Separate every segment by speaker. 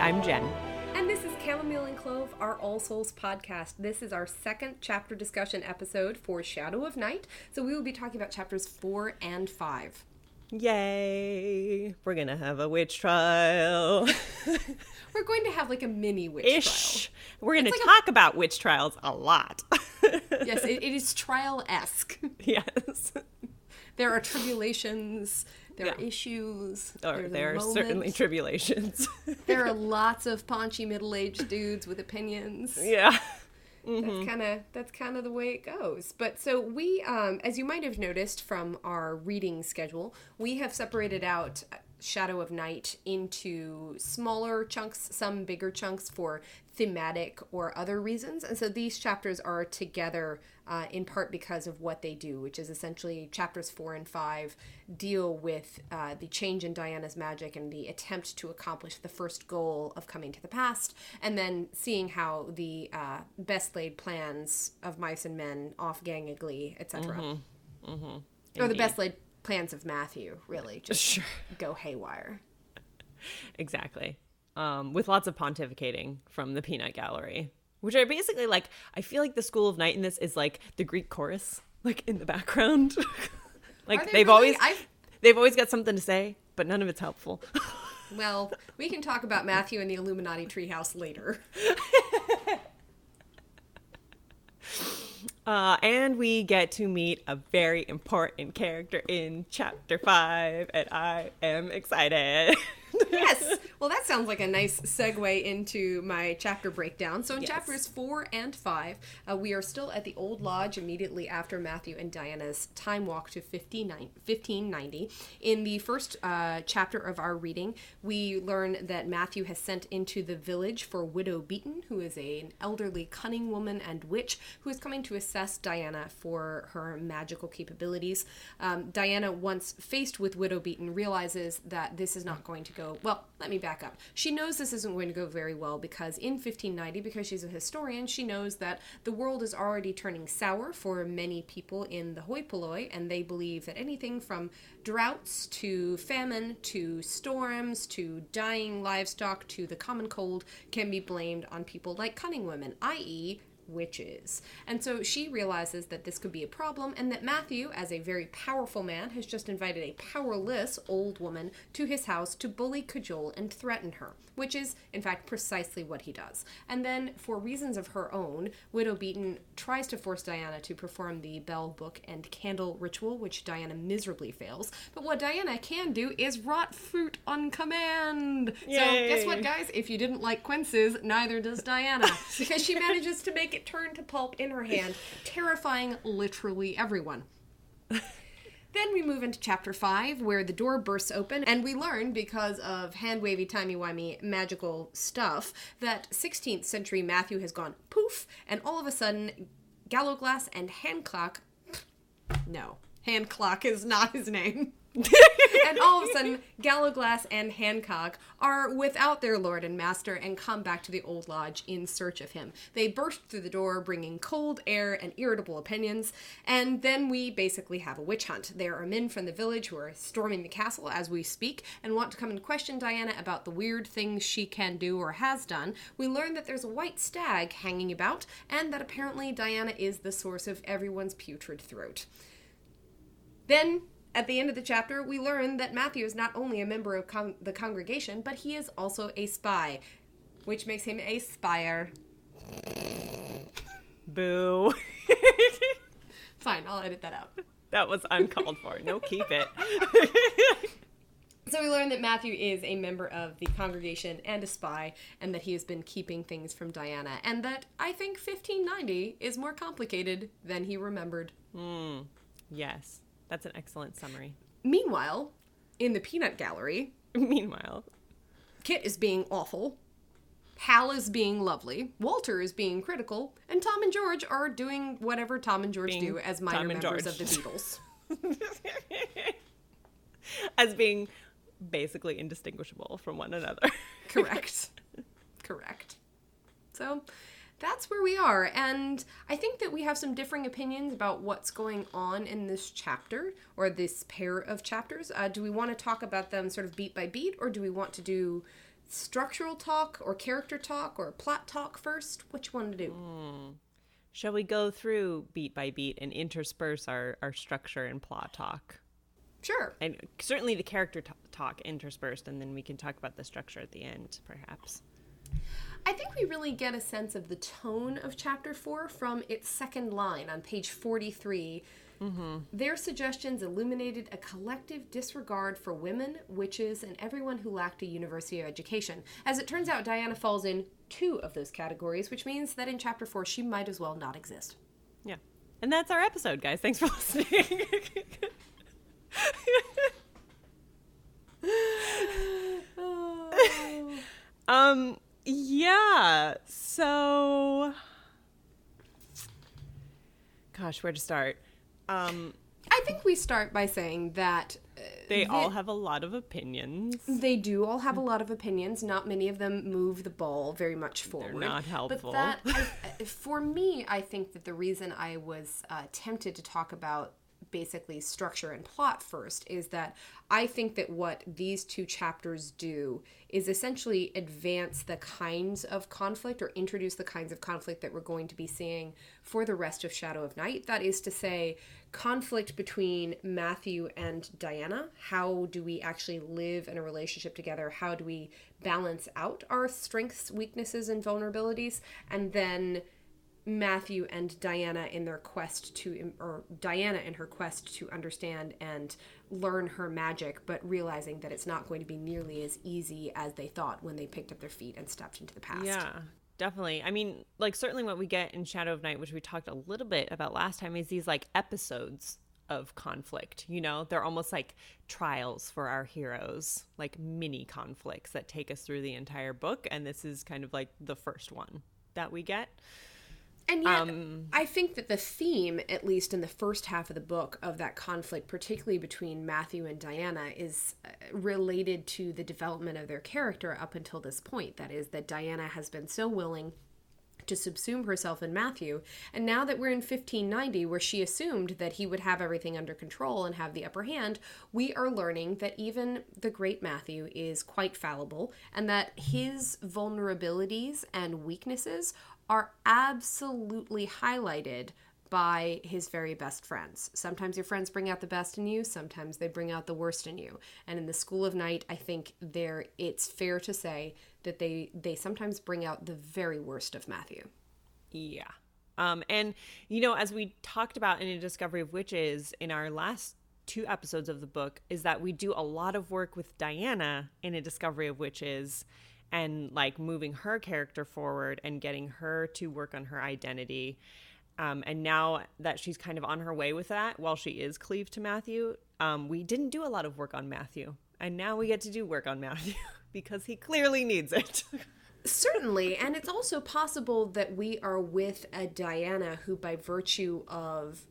Speaker 1: I'm Jen.
Speaker 2: And this is Chamomile and Clove, our All Souls podcast. This is our second chapter discussion episode for Shadow of Night. So we will be talking about chapters 4 and 5.
Speaker 1: Yay! We're gonna have a witch trial.
Speaker 2: We're going to have like a mini witch trial.
Speaker 1: We're gonna talk about witch trials a lot.
Speaker 2: Yes, it is trial-esque.
Speaker 1: Yes.
Speaker 2: There are tribulations, there are issues.
Speaker 1: There are certainly tribulations.
Speaker 2: There are lots of paunchy middle-aged dudes with opinions.
Speaker 1: Yeah.
Speaker 2: Mm-hmm. That's kind of the way it goes. But so we, as you might have noticed from our reading schedule, we have separated out Shadow of Night into smaller chunks, some bigger chunks for thematic or other reasons. And so these chapters are together in part because of what they do, which is essentially chapters 4 and 5 deal with the change in Diana's magic and the attempt to accomplish the first goal of coming to the past, and then seeing how the best laid plans of mice and men off-gangedly, etc. Or the best laid plans of Matthew, really, just go haywire.
Speaker 1: Exactly. With lots of pontificating from the peanut gallery, which are basically like, I feel like the School of Night in this is like the Greek chorus, like in the background. Like they've always got something to say, but none of it's helpful.
Speaker 2: Well, we can talk about Matthew and the Illuminati treehouse later.
Speaker 1: And we get to meet a very important character in chapter 5, and I am excited.
Speaker 2: Yes. Well, that sounds like a nice segue into my chapter breakdown. So in chapters 4 and 5, we are still at the Old Lodge immediately after Matthew and Diana's time walk to 1590. In the first chapter of our reading, we learn that Matthew has sent into the village for Widow Beaton, who is an elderly cunning woman and witch who is coming to assess Diana for her magical capabilities. Diana, once faced with Widow Beaton, realizes that this is not going to go well. Let me back up. She knows this isn't going to go very well because in 1590, because she's a historian, she knows that the world is already turning sour for many people in the hoi polloi, and they believe that anything from droughts to famine to storms to dying livestock to the common cold can be blamed on people like cunning women, i.e., witches. And so she realizes that this could be a problem, and that Matthew, as a very powerful man, has just invited a powerless old woman to his house to bully, cajole, and threaten her, which is, in fact, precisely what he does. And then, for reasons of her own, Widow Beaton tries to force Diana to perform the bell, book, and candle ritual, which Diana miserably fails. But what Diana can do is rot fruit on command. Yay. So guess what, guys? If you didn't like quinces, neither does Diana, because she manages to make it turn to pulp in her hand, terrifying literally everyone. Then we move into chapter 5, where the door bursts open, and we learn, because of hand-wavy, timey-wimey magical stuff, that 16th century Matthew has gone poof, and all of a sudden, Gallowglass and Handclock... No, Handclock is not his name. And all of a sudden, Gallowglass and Hancock are without their lord and master and come back to the Old Lodge in search of him. They burst through the door, bringing cold air and irritable opinions, and then we basically have a witch hunt. There are men from the village who are storming the castle as we speak and want to come and question Diana about the weird things she can do or has done. We learn that there's a white stag hanging about, and that apparently Diana is the source of everyone's putrid throat. Then, at the end of the chapter, we learn that Matthew is not only a member of the congregation, but he is also a spy, which makes him a spire.
Speaker 1: Boo.
Speaker 2: Fine, I'll edit that out.
Speaker 1: That was uncalled for. No, keep it.
Speaker 2: So we learn that Matthew is a member of the congregation and a spy, and that he has been keeping things from Diana, and that I think 1590 is more complicated than he remembered.
Speaker 1: Yes. That's an excellent summary.
Speaker 2: Meanwhile, in the peanut gallery... Kit is being awful. Hal is being lovely. Walter is being critical. And Tom and George are doing whatever Tom and George do as minor members of the Beatles.
Speaker 1: As being basically indistinguishable from one another.
Speaker 2: Correct. So... that's where we are, and I think that we have some differing opinions about what's going on in this chapter, or this pair of chapters. Do we want to talk about them sort of beat by beat, or do we want to do structural talk or character talk or plot talk first? Which one to do?
Speaker 1: Shall we go through beat by beat and intersperse our structure and plot talk?
Speaker 2: Sure.
Speaker 1: And certainly the character talk interspersed, and then we can talk about the structure at the end, perhaps.
Speaker 2: I think we really get a sense of the tone of Chapter 4 from its second line on page 43. Their suggestions illuminated a collective disregard for women, witches, and everyone who lacked a university education. As it turns out, Diana falls in 2 of those categories, which means that in Chapter 4 she might as well not exist.
Speaker 1: Yeah. And that's our episode, guys. Thanks for listening. Yeah, so gosh, where to start?
Speaker 2: I think we start by saying that
Speaker 1: they all have a lot of opinions.
Speaker 2: They do all have a lot of opinions. Not many of them move the ball very much forward.
Speaker 1: They're not helpful.
Speaker 2: But for me, I think that the reason I was tempted to talk about basically structure and plot first is that I think that what these 2 chapters do is essentially advance the kinds of conflict or introduce the kinds of conflict that we're going to be seeing for the rest of Shadow of Night. That is to say, conflict between Matthew and Diana. How do we actually live in a relationship together? How do we balance out our strengths, weaknesses, and vulnerabilities? And then Matthew and Diana in their quest to, or Diana in her quest to understand and learn her magic, but realizing that it's not going to be nearly as easy as they thought when they picked up their feet and stepped into the past.
Speaker 1: Yeah, definitely. I mean, like, certainly what we get in Shadow of Night, which we talked a little bit about last time, is these, like, episodes of conflict, you know? They're almost like trials for our heroes, like mini conflicts that take us through the entire book, and this is kind of like the first one that we get.
Speaker 2: And yet, I think that the theme, at least in the first half of the book, of that conflict, particularly between Matthew and Diana, is related to the development of their character up until this point. That is, that Diana has been so willing to subsume herself in Matthew, and now that we're in 1590, where she assumed that he would have everything under control and have the upper hand, we are learning that even the great Matthew is quite fallible, and that his vulnerabilities and weaknesses are absolutely highlighted by his very best friends. Sometimes your friends bring out the best in you, sometimes they bring out the worst in you. And in the School of Night, I think it's fair to say that they sometimes bring out the very worst of Matthew.
Speaker 1: Yeah. And, you know, as we talked about in A Discovery of Witches in our last 2 episodes of the book, is that we do a lot of work with Diana in A Discovery of Witches, and like moving her character forward and getting her to work on her identity. And now that she's kind of on her way with that, while she is cleaved to Matthew, we didn't do a lot of work on Matthew. And now we get to do work on Matthew because he clearly needs it.
Speaker 2: Certainly. And it's also possible that we are with a Diana who, by virtue of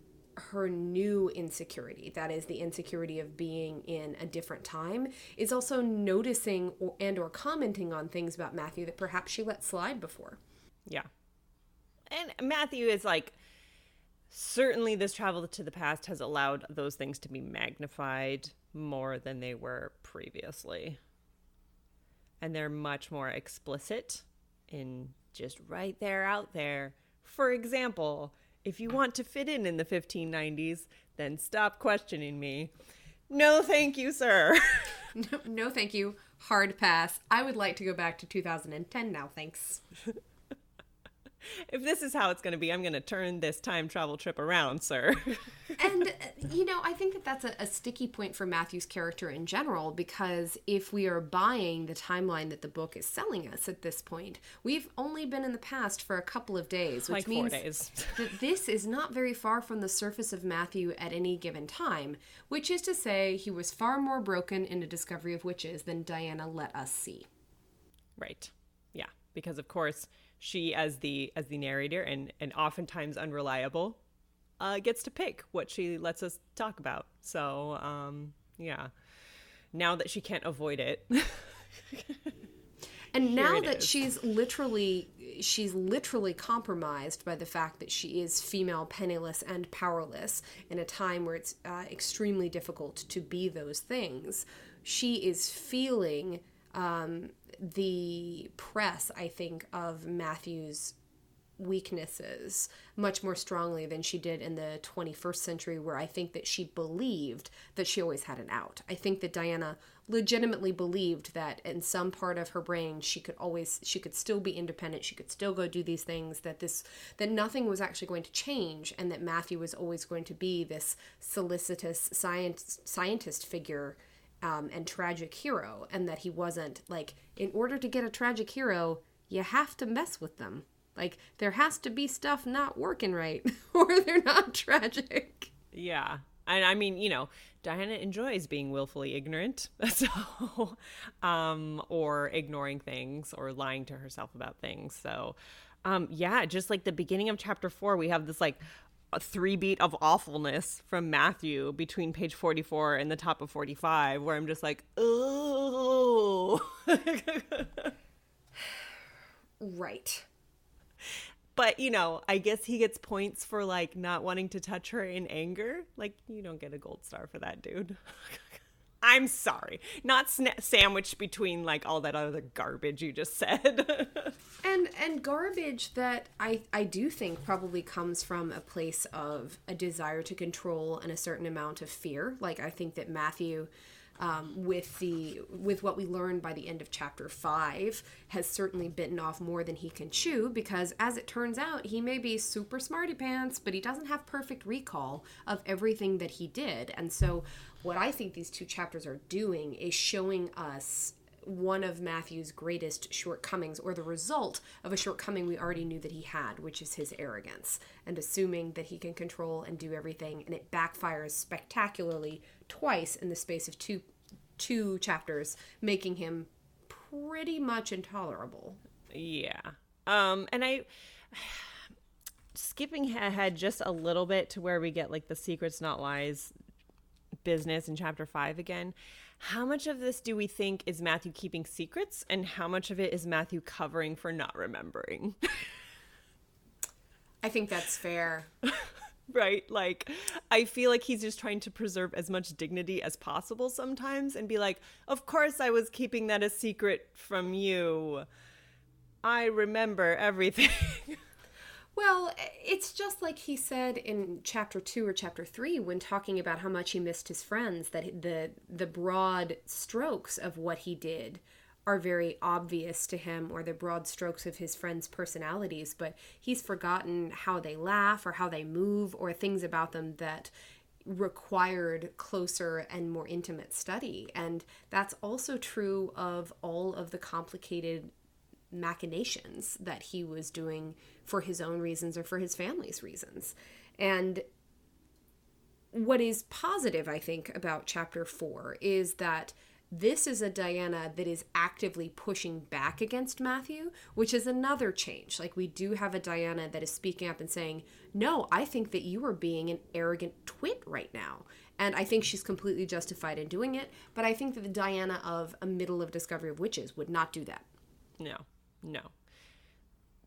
Speaker 2: her new insecurity, that is the insecurity of being in a different time, is also noticing or commenting on things about Matthew that perhaps she let slide before.
Speaker 1: Yeah. And Matthew is like, certainly this travel to the past has allowed those things to be magnified more than they were previously. And they're much more explicit in just right there out there. For example, if you want to fit in the 1590s, then stop questioning me. No, thank you, sir.
Speaker 2: No, thank you. Hard pass. I would like to go back to 2010 now, thanks.
Speaker 1: If this is how it's going to be, I'm going to turn this time travel trip around, sir.
Speaker 2: And, you know, I think that that's a sticky point for Matthew's character in general, because if we are buying the timeline that the book is selling us at this point, we've only been in the past for a couple of days, which
Speaker 1: like
Speaker 2: means
Speaker 1: 4 days.
Speaker 2: that this is not very far from the surface of Matthew at any given time, which is to say he was far more broken in A Discovery of Witches than Diana let us see.
Speaker 1: Right. Yeah. Because, of course, she, as the narrator and oftentimes unreliable, gets to pick what she lets us talk about. So, yeah. Now that she can't avoid it.
Speaker 2: And now that she's literally compromised by the fact that she is female, penniless, and powerless in a time where it's extremely difficult to be those things, she is feeling the press, I think, of Matthew's weaknesses much more strongly than she did in the 21st century, where I think that she believed that she always had an out. I think that Diana legitimately believed that in some part of her brain she could still be independent, she could still go do these things, that nothing was actually going to change, and that Matthew was always going to be this solicitous scientist figure and tragic hero, and that he wasn't. Like, in order to get a tragic hero, you have to mess with them. Like, there has to be stuff not working right, or they're not tragic.
Speaker 1: Yeah. And I mean, Diana enjoys being willfully ignorant, so, or ignoring things or lying to herself about things. So, yeah, just like the beginning of chapter 4, we have this like a 3-beat of awfulness from Matthew between page 44 and the top of 45, where I'm just like, oh.
Speaker 2: Right.
Speaker 1: But, I guess he gets points for, like, not wanting to touch her in anger. Like, you don't get a gold star for that, dude. I'm sorry. Not sandwiched between, like, all that other garbage you just said.
Speaker 2: and garbage that I do think probably comes from a place of a desire to control and a certain amount of fear. Like, I think that Matthew... with what we learned by the end of chapter 5, has certainly bitten off more than he can chew, because as it turns out, he may be super smarty pants, but he doesn't have perfect recall of everything that he did. And so what I think these 2 chapters are doing is showing us one of Matthew's greatest shortcomings, or the result of a shortcoming we already knew that he had, which is his arrogance, and assuming that he can control and do everything, and it backfires spectacularly twice in the space of two chapters, making him pretty much intolerable.
Speaker 1: Yeah. And I skipping ahead just a little bit to where we get like the secrets not lies business in chapter 5 again. How much of this do we think is Matthew keeping secrets, and how much of it is Matthew covering for not remembering?
Speaker 2: I think that's fair.
Speaker 1: Right? Like, I feel like he's just trying to preserve as much dignity as possible sometimes and be like, of course I was keeping that a secret from you. I remember everything.
Speaker 2: Well, it's just like he said in chapter 2 or chapter 3 when talking about how much he missed his friends, that the broad strokes of what he did are very obvious to him, or the broad strokes of his friends' personalities, but he's forgotten how they laugh or how they move or things about them that required closer and more intimate study. And that's also true of all of the complicated machinations that he was doing for his own reasons or for his family's reasons. And what is positive, I think, about chapter 4 is that this is a Diana that is actively pushing back against Matthew, which is another change. Like, we do have a Diana that is speaking up and saying, no, I think that you are being an arrogant twit right now. And I think she's completely justified in doing it. But I think that the Diana of a middle of Discovery of Witches would not do that.
Speaker 1: No.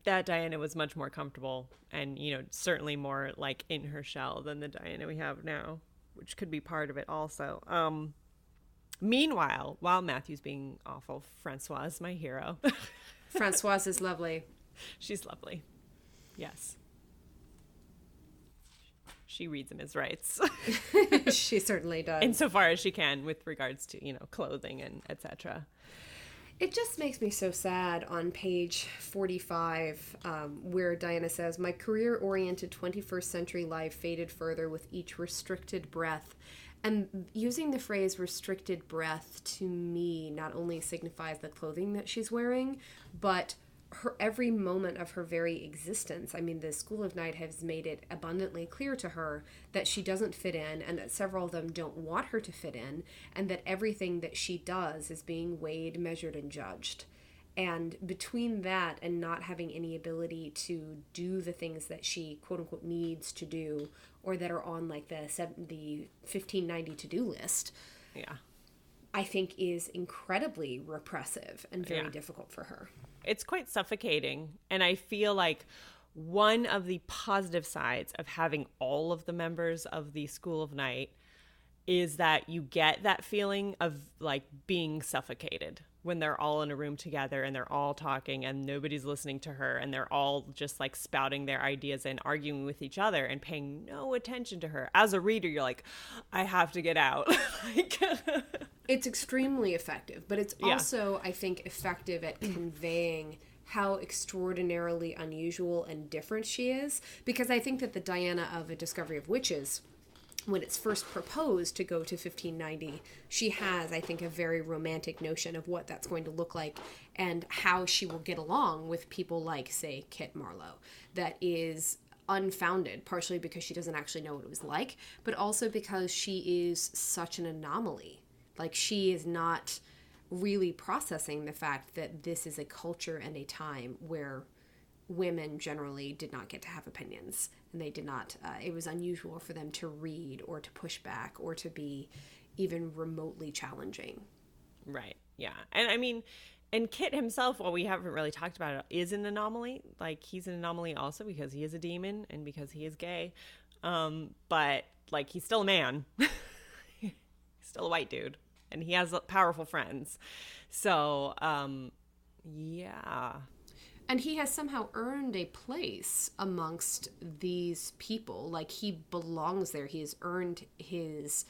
Speaker 1: That Diana was much more comfortable and, certainly more like in her shell than the Diana we have now, which could be part of it also. Meanwhile, while Matthew's being awful, Francois is my hero.
Speaker 2: Francois is lovely.
Speaker 1: She's lovely. Yes. She reads him his rights.
Speaker 2: She certainly does.
Speaker 1: Insofar as she can with regards to, clothing and etc.
Speaker 2: It just makes me so sad on page 45, where Diana says, my career-oriented 21st century life faded further with each restricted breath. And using the phrase restricted breath to me not only signifies the clothing that she's wearing, but her every moment of her very existence. I mean, the School of Night has made it abundantly clear to her that she doesn't fit in, and that several of them don't want her to fit in, and that everything that she does is being weighed, measured, and judged. And between that and not having any ability to do the things that she quote-unquote needs to do, or that are on like the 1590 to-do list,
Speaker 1: yeah,
Speaker 2: I think is incredibly repressive and very difficult for her.
Speaker 1: It's quite suffocating. And I feel like one of the positive sides of having all of the members of the School of Night is that you get that feeling of like being suffocated, when they're all in a room together and they're all talking and nobody's listening to her and they're all just like spouting their ideas and arguing with each other and paying no attention to her. As a reader, you're like, I have to get out. Like,
Speaker 2: it's extremely effective, but it's also, I think, effective at conveying how extraordinarily unusual and different she is. Because I think that the Diana of A Discovery of Witches, when it's first proposed to go to 1590, she has, I think, a very romantic notion of what that's going to look like and how she will get along with people like, say, Kit Marlowe. That is unfounded, partially because she doesn't actually know what it was like, but also because she is such an anomaly. Like, she is not really processing the fact that this is a culture and a time where women generally did not get to have opinions, and they did not, it was unusual for them to read or to push back or to be even remotely challenging.
Speaker 1: Right. Yeah. And I mean, and Kit himself, while we haven't really talked about it, is an anomaly. Like, he's an anomaly also because he is a demon and because he is gay. But like, he's still a man. He's still a white dude. And he has powerful friends. So, yeah.
Speaker 2: And he has somehow earned a place amongst these people. Like, he belongs there. He has earned his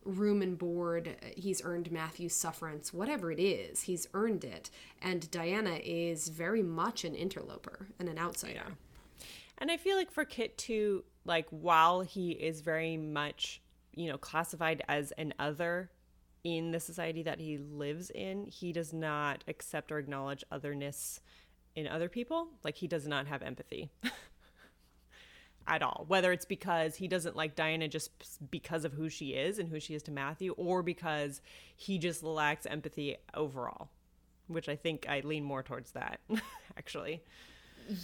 Speaker 2: room and board. He's earned Matthew's sufferance. Whatever it is, he's earned it. And Diana is very much an interloper and an outsider.
Speaker 1: Yeah. And I feel like for Kit too, like, while he is very much, you know, classified as an other in the society that he lives in, he does not accept or acknowledge otherness in other people. Like, he does not have empathy at all, whether it's because he doesn't like Diana just because of who she is and who she is to Matthew, or because he just lacks empathy overall, which I think I lean more towards that. Actually,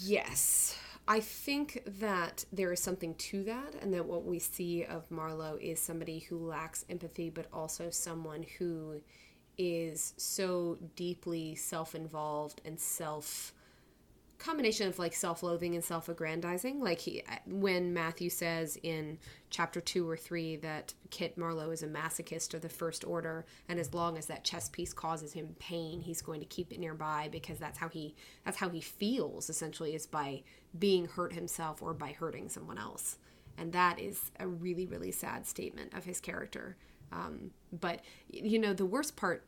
Speaker 2: yes, I think that there is something to that, and that what we see of Marlowe is somebody who lacks empathy, but also someone who is so deeply self-involved and combination of like self-loathing and self-aggrandizing. Like, when Matthew says in chapter 2 or 3 that Kit Marlowe is a masochist of the first order, and as long as that chess piece causes him pain, he's going to keep it nearby because that's how he feels, essentially, is by being hurt himself or by hurting someone else. And that is a really, really sad statement of his character. But, you know, the worst part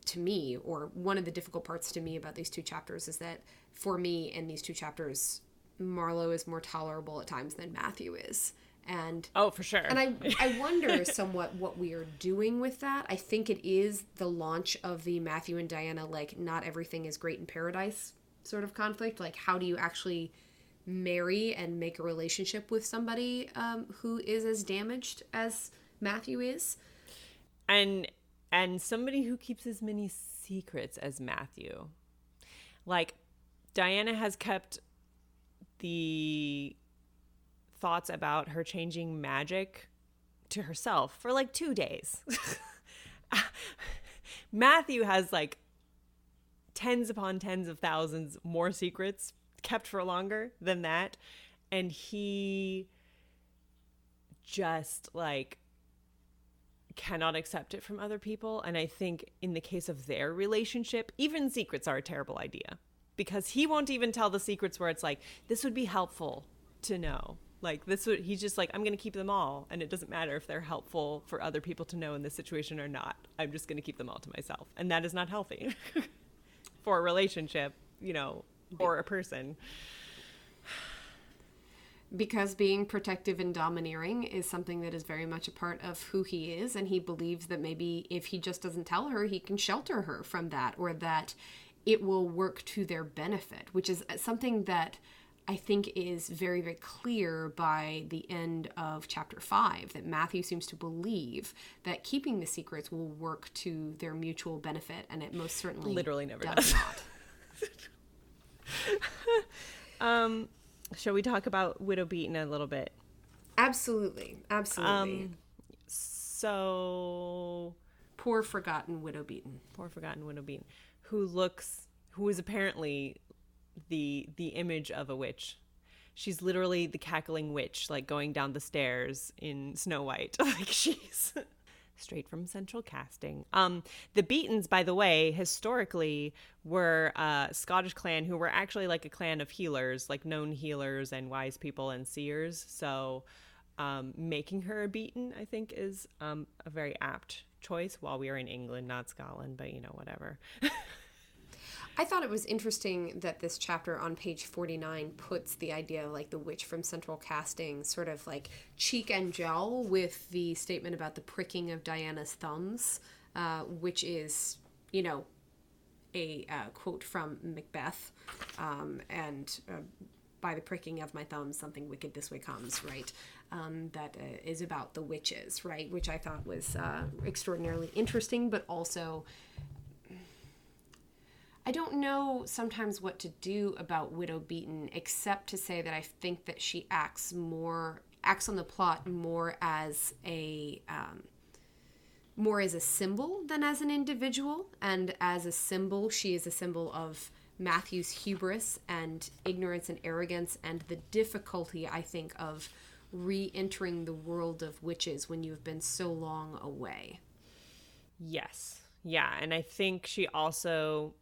Speaker 2: to me, or one of the difficult parts to me about these two chapters, is that for me in these two chapters, Marlowe is more tolerable at times than Matthew is. And
Speaker 1: oh, for sure.
Speaker 2: And I wonder somewhat what we are doing with that. I think it is the launch of the Matthew and Diana, like, not everything is great in paradise sort of conflict. Like, how do you actually marry and make a relationship with somebody who is as damaged as Matthew is?
Speaker 1: And somebody who keeps as many secrets as Matthew. Like, Diana has kept the thoughts about her changing magic to herself for like 2 days. Matthew has like tens upon tens of thousands more secrets kept for longer than that. And he just like cannot accept it from other people. And I think in the case of their relationship, even secrets are a terrible idea, because he won't even tell the secrets where it's like, this would be helpful to know. Like, this would, he's just like, I'm going to keep them all, and it doesn't matter if they're helpful for other people to know in this situation or not. I'm just going to keep them all to myself. And that is not healthy for a relationship, you know, or a person.
Speaker 2: Because being protective and domineering is something that is very much a part of who he is, and he believes that maybe if he just doesn't tell her, he can shelter her from that, or that it will work to their benefit, which is something that I think is very, very clear by the end of chapter 5, that Matthew seems to believe that keeping the secrets will work to their mutual benefit, and it most certainly
Speaker 1: literally never does.
Speaker 2: Not.
Speaker 1: Shall we talk about Widow Beaton a little bit?
Speaker 2: Absolutely.
Speaker 1: So
Speaker 2: poor forgotten Widow Beaton.
Speaker 1: Who is apparently the image of a witch. She's literally the cackling witch, like going down the stairs in Snow White. Like, she's straight from Central Casting. The Beatons, by the way, historically were a Scottish clan who were actually like a clan of healers, like known healers and wise people and seers. So making her a Beaton, I think, is a very apt choice while we are in England, not Scotland, but whatever.
Speaker 2: I thought it was interesting that this chapter on page 49 puts the idea of like the witch from Central Casting sort of like cheek and jowl with the statement about the pricking of Diana's thumbs, which is, a quote from Macbeth, and by the pricking of my thumbs, something wicked this way comes, right? That is about the witches, right? Which I thought was extraordinarily interesting, but also I don't know sometimes what to do about Widow Beaton, except to say that I think that she acts on the plot more as a symbol than as an individual. And as a symbol, she is a symbol of Matthew's hubris and ignorance and arrogance and the difficulty, I think, of re-entering the world of witches when you've been so long away.
Speaker 1: Yes. Yeah. And I think she also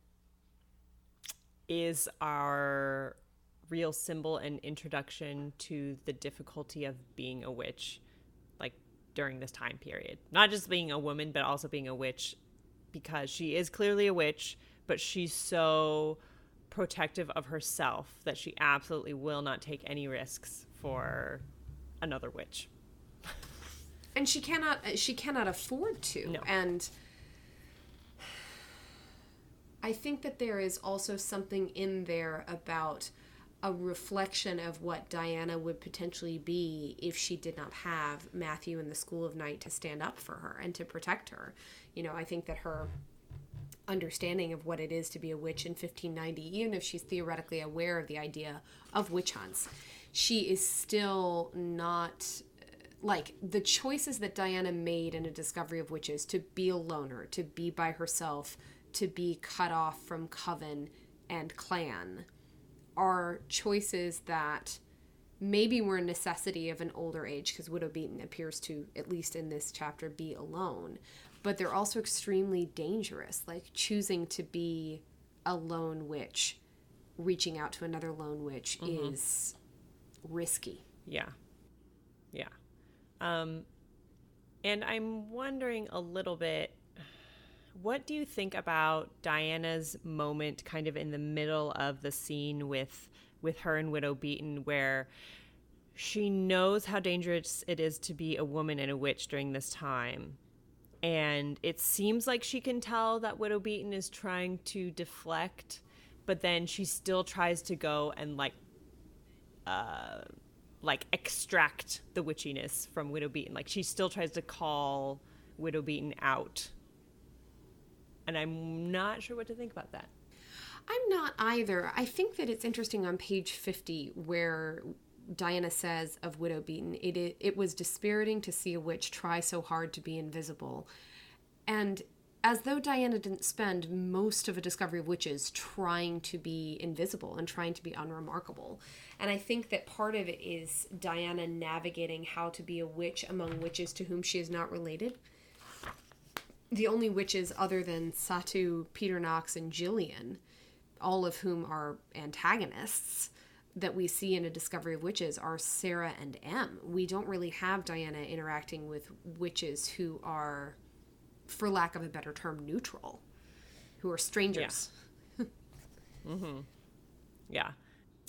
Speaker 1: is our real symbol and introduction to the difficulty of being a witch, like during this time period. Not just being a woman, but also being a witch, because she is clearly a witch, but she's so protective of herself that she absolutely will not take any risks for another witch.
Speaker 2: And she cannot afford to.
Speaker 1: No.
Speaker 2: And I think that there is also something in there about a reflection of what Diana would potentially be if she did not have Matthew in the School of Night to stand up for her and to protect her. I think that her understanding of what it is to be a witch in 1590, even if she's theoretically aware of the idea of witch hunts, she is still not, like, the choices that Diana made in A Discovery of Witches to be a loner, to be by herself, to be cut off from coven and clan are choices that maybe were a necessity of an older age, because Widow Beaton appears to, at least in this chapter, be alone. But they're also extremely dangerous, like choosing to be a lone witch, reaching out to another lone witch is risky.
Speaker 1: Yeah. Yeah. And I'm wondering a little bit, what do you think about Diana's moment kind of in the middle of the scene with her and Widow Beaton, where she knows how dangerous it is to be a woman and a witch during this time? And it seems like she can tell that Widow Beaton is trying to deflect, but then she still tries to go and extract the witchiness from Widow Beaton. Like, she still tries to call Widow Beaton out. And I'm not sure what to think about that.
Speaker 2: I'm not either. I think that it's interesting on page 50 where Diana says of Widow Beaton, it was dispiriting to see a witch try so hard to be invisible. And as though Diana didn't spend most of A Discovery of Witches trying to be invisible and trying to be unremarkable. And I think that part of it is Diana navigating how to be a witch among witches to whom she is not related. The only witches other than Satu, Peter Knox, and Gillian, all of whom are antagonists that we see in A Discovery of Witches, are Sarah and Em. We don't really have Diana interacting with witches who are, for lack of a better term, neutral, who are strangers.
Speaker 1: Yeah. Yeah.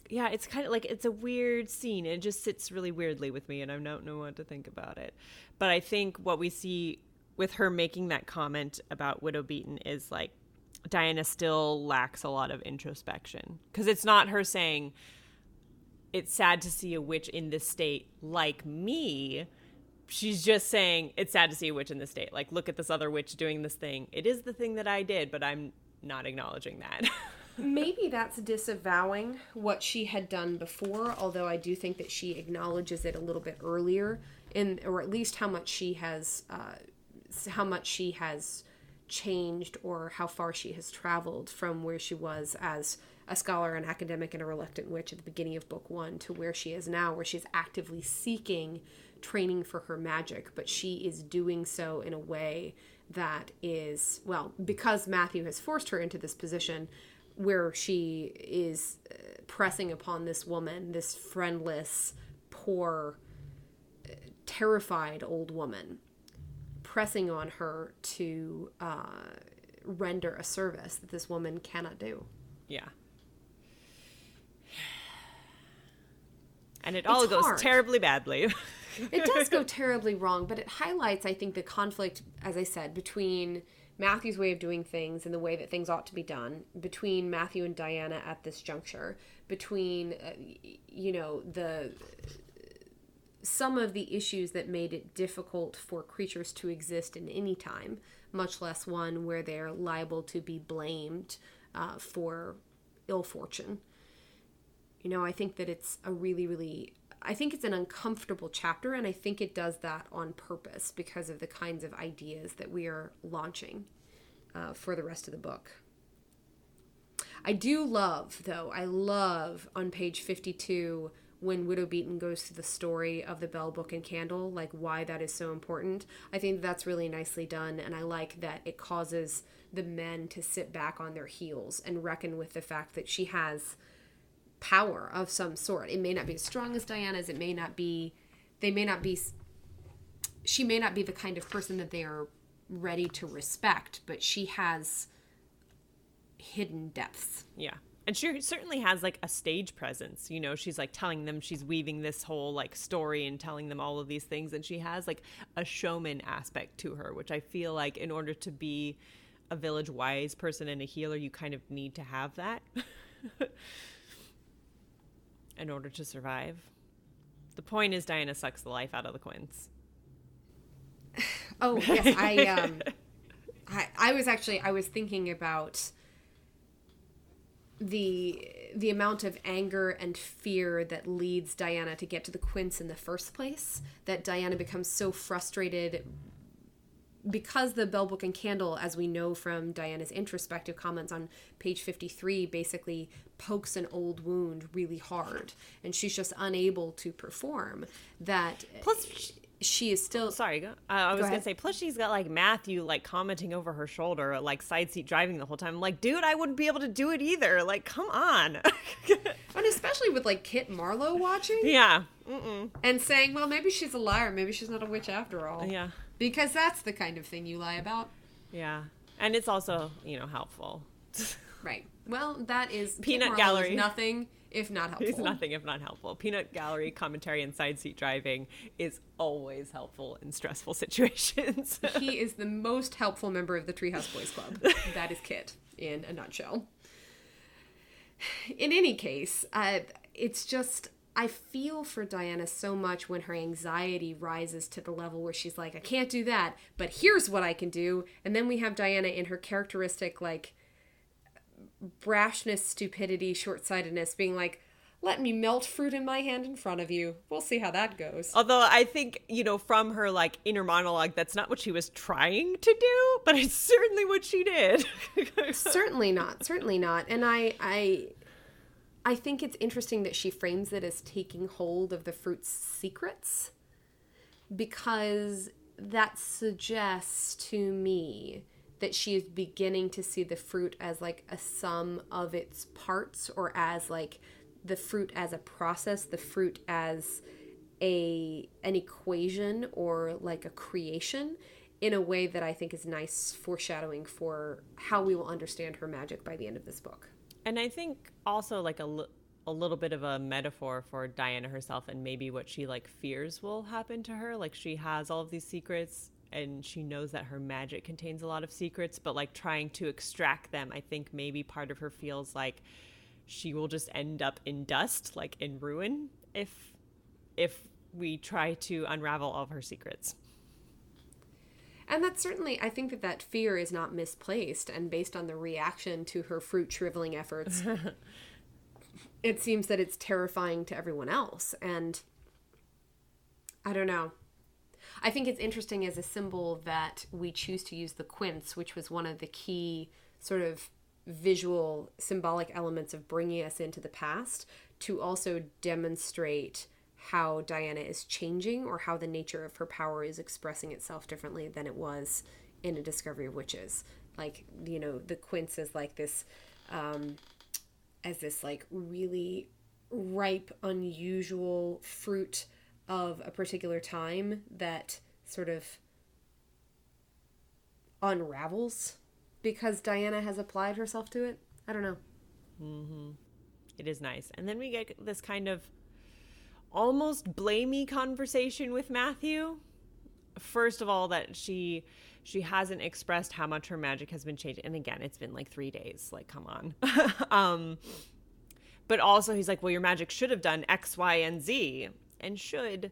Speaker 1: Yeah, it's kind of like, it's a weird scene. It just sits really weirdly with me, and I don't know what to think about it. But I think what we see with her making that comment about Widow Beaton is like Diana still lacks a lot of introspection, because it's not her saying it's sad to see a witch in this state like me. She's just saying it's sad to see a witch in this state. Like, look at this other witch doing this thing. It is the thing that I did, but I'm not acknowledging that.
Speaker 2: Maybe that's disavowing what she had done before, although I do think that she acknowledges it a little bit earlier, or at least how much she has changed, or how far she has traveled from where she was as a scholar, an academic, and a reluctant witch at the beginning of book 1 to where she is now, where she's actively seeking training for her magic, but she is doing so in a way that is, well, because Matthew has forced her into this position where she is pressing upon this woman, this friendless, poor, terrified old woman, pressing on her to render a service that this woman cannot do.
Speaker 1: Yeah. And it all goes terribly badly.
Speaker 2: It does go terribly wrong, but it highlights, I think, the conflict, as I said, between Matthew's way of doing things and the way that things ought to be done, between Matthew and Diana at this juncture, between, some of the issues that made it difficult for creatures to exist in any time, much less one where they're liable to be blamed for ill fortune. I think that it's a really, I think it's an uncomfortable chapter, and I think it does that on purpose because of the kinds of ideas that we are launching for the rest of the book. I love on page 52 when Widow Beaton goes through the story of the Bell, Book, and Candle, like why that is so important. I think that's really nicely done, and I like that it causes the men to sit back on their heels and reckon with the fact that she has power of some sort. It may not be as strong as Diana's. She may not be the kind of person that they are ready to respect, but she has hidden depths.
Speaker 1: Yeah. And she certainly has like a stage presence, she's like telling them, she's weaving this whole like story and telling them all of these things. And she has like a showman aspect to her, which I feel like in order to be a village wise person and a healer, you kind of need to have that in order to survive. The point is Diana sucks the life out of the Quints.
Speaker 2: Oh, yes. I was thinking about the amount of anger and fear that leads Diana to get to the Quints in the first place, that Diana becomes so frustrated because the Bell, Book, and Candle, as we know from Diana's introspective comments on page 53, basically pokes an old wound really hard, and she's just unable to perform that.
Speaker 1: Plus,
Speaker 2: she is still...
Speaker 1: Sorry, I was going to say, plus she's got, like, Matthew, like, commenting over her shoulder, like, side seat driving the whole time. I'm like, dude, I wouldn't be able to do it either. Like, come on.
Speaker 2: And especially with, like, Kit Marlowe watching.
Speaker 1: Yeah.
Speaker 2: And saying, well, maybe she's a liar. Maybe she's not a witch after all.
Speaker 1: Yeah.
Speaker 2: Because that's the kind of thing you lie about.
Speaker 1: Yeah. And it's also, helpful.
Speaker 2: Right. Well, that is...
Speaker 1: Peanut Gallery.
Speaker 2: Is nothing if not helpful.
Speaker 1: He's nothing if not helpful. Peanut Gallery commentary and side seat driving is always helpful in stressful situations.
Speaker 2: He is the most helpful member of the Treehouse Boys Club. That is Kit, in a nutshell. In any case, it's just... I feel for Diana so much when her anxiety rises to the level where she's like, I can't do that, but here's what I can do. And then we have Diana in her characteristic, like, brashness, stupidity, short-sightedness, being like, let me melt fruit in my hand in front of you. We'll see how that goes.
Speaker 1: Although I think, from her, like, inner monologue, that's not what she was trying to do, but it's certainly what she did.
Speaker 2: Certainly not. And I think it's interesting that she frames it as taking hold of the fruit's secrets, because that suggests to me that she is beginning to see the fruit as like a sum of its parts, or as like the fruit as a process, the fruit as an equation or like a creation, in a way that I think is nice foreshadowing for how we will understand her magic by the end of this book.
Speaker 1: And I think also like a little bit of a metaphor for Diana herself and maybe what she like fears will happen to her. Like she has all of these secrets and she knows that her magic contains a lot of secrets, but like trying to extract them, I think maybe part of her feels like she will just end up in dust, like in ruin, if we try to unravel all of her secrets.
Speaker 2: And that's certainly, I think that fear is not misplaced, and based on the reaction to her fruit shriveling efforts, it seems that it's terrifying to everyone else. And I don't know. I think it's interesting as a symbol that we choose to use the quince, which was one of the key sort of visual symbolic elements of bringing us into the past, to also demonstrate how Diana is changing or how the nature of her power is expressing itself differently than it was in A Discovery of Witches. Like, you know, the quince is like this, as this like really ripe, unusual fruit of a particular time that sort of unravels because Diana has applied herself to it. I don't know.
Speaker 1: Mm-hmm. It is nice. And then we get this kind of almost blamey conversation with Matthew. First of all, that she hasn't expressed how much her magic has been changed. And again, it's been like 3 days. Like, come on. But also he's like, well, your magic should have done X, Y, and Z. And should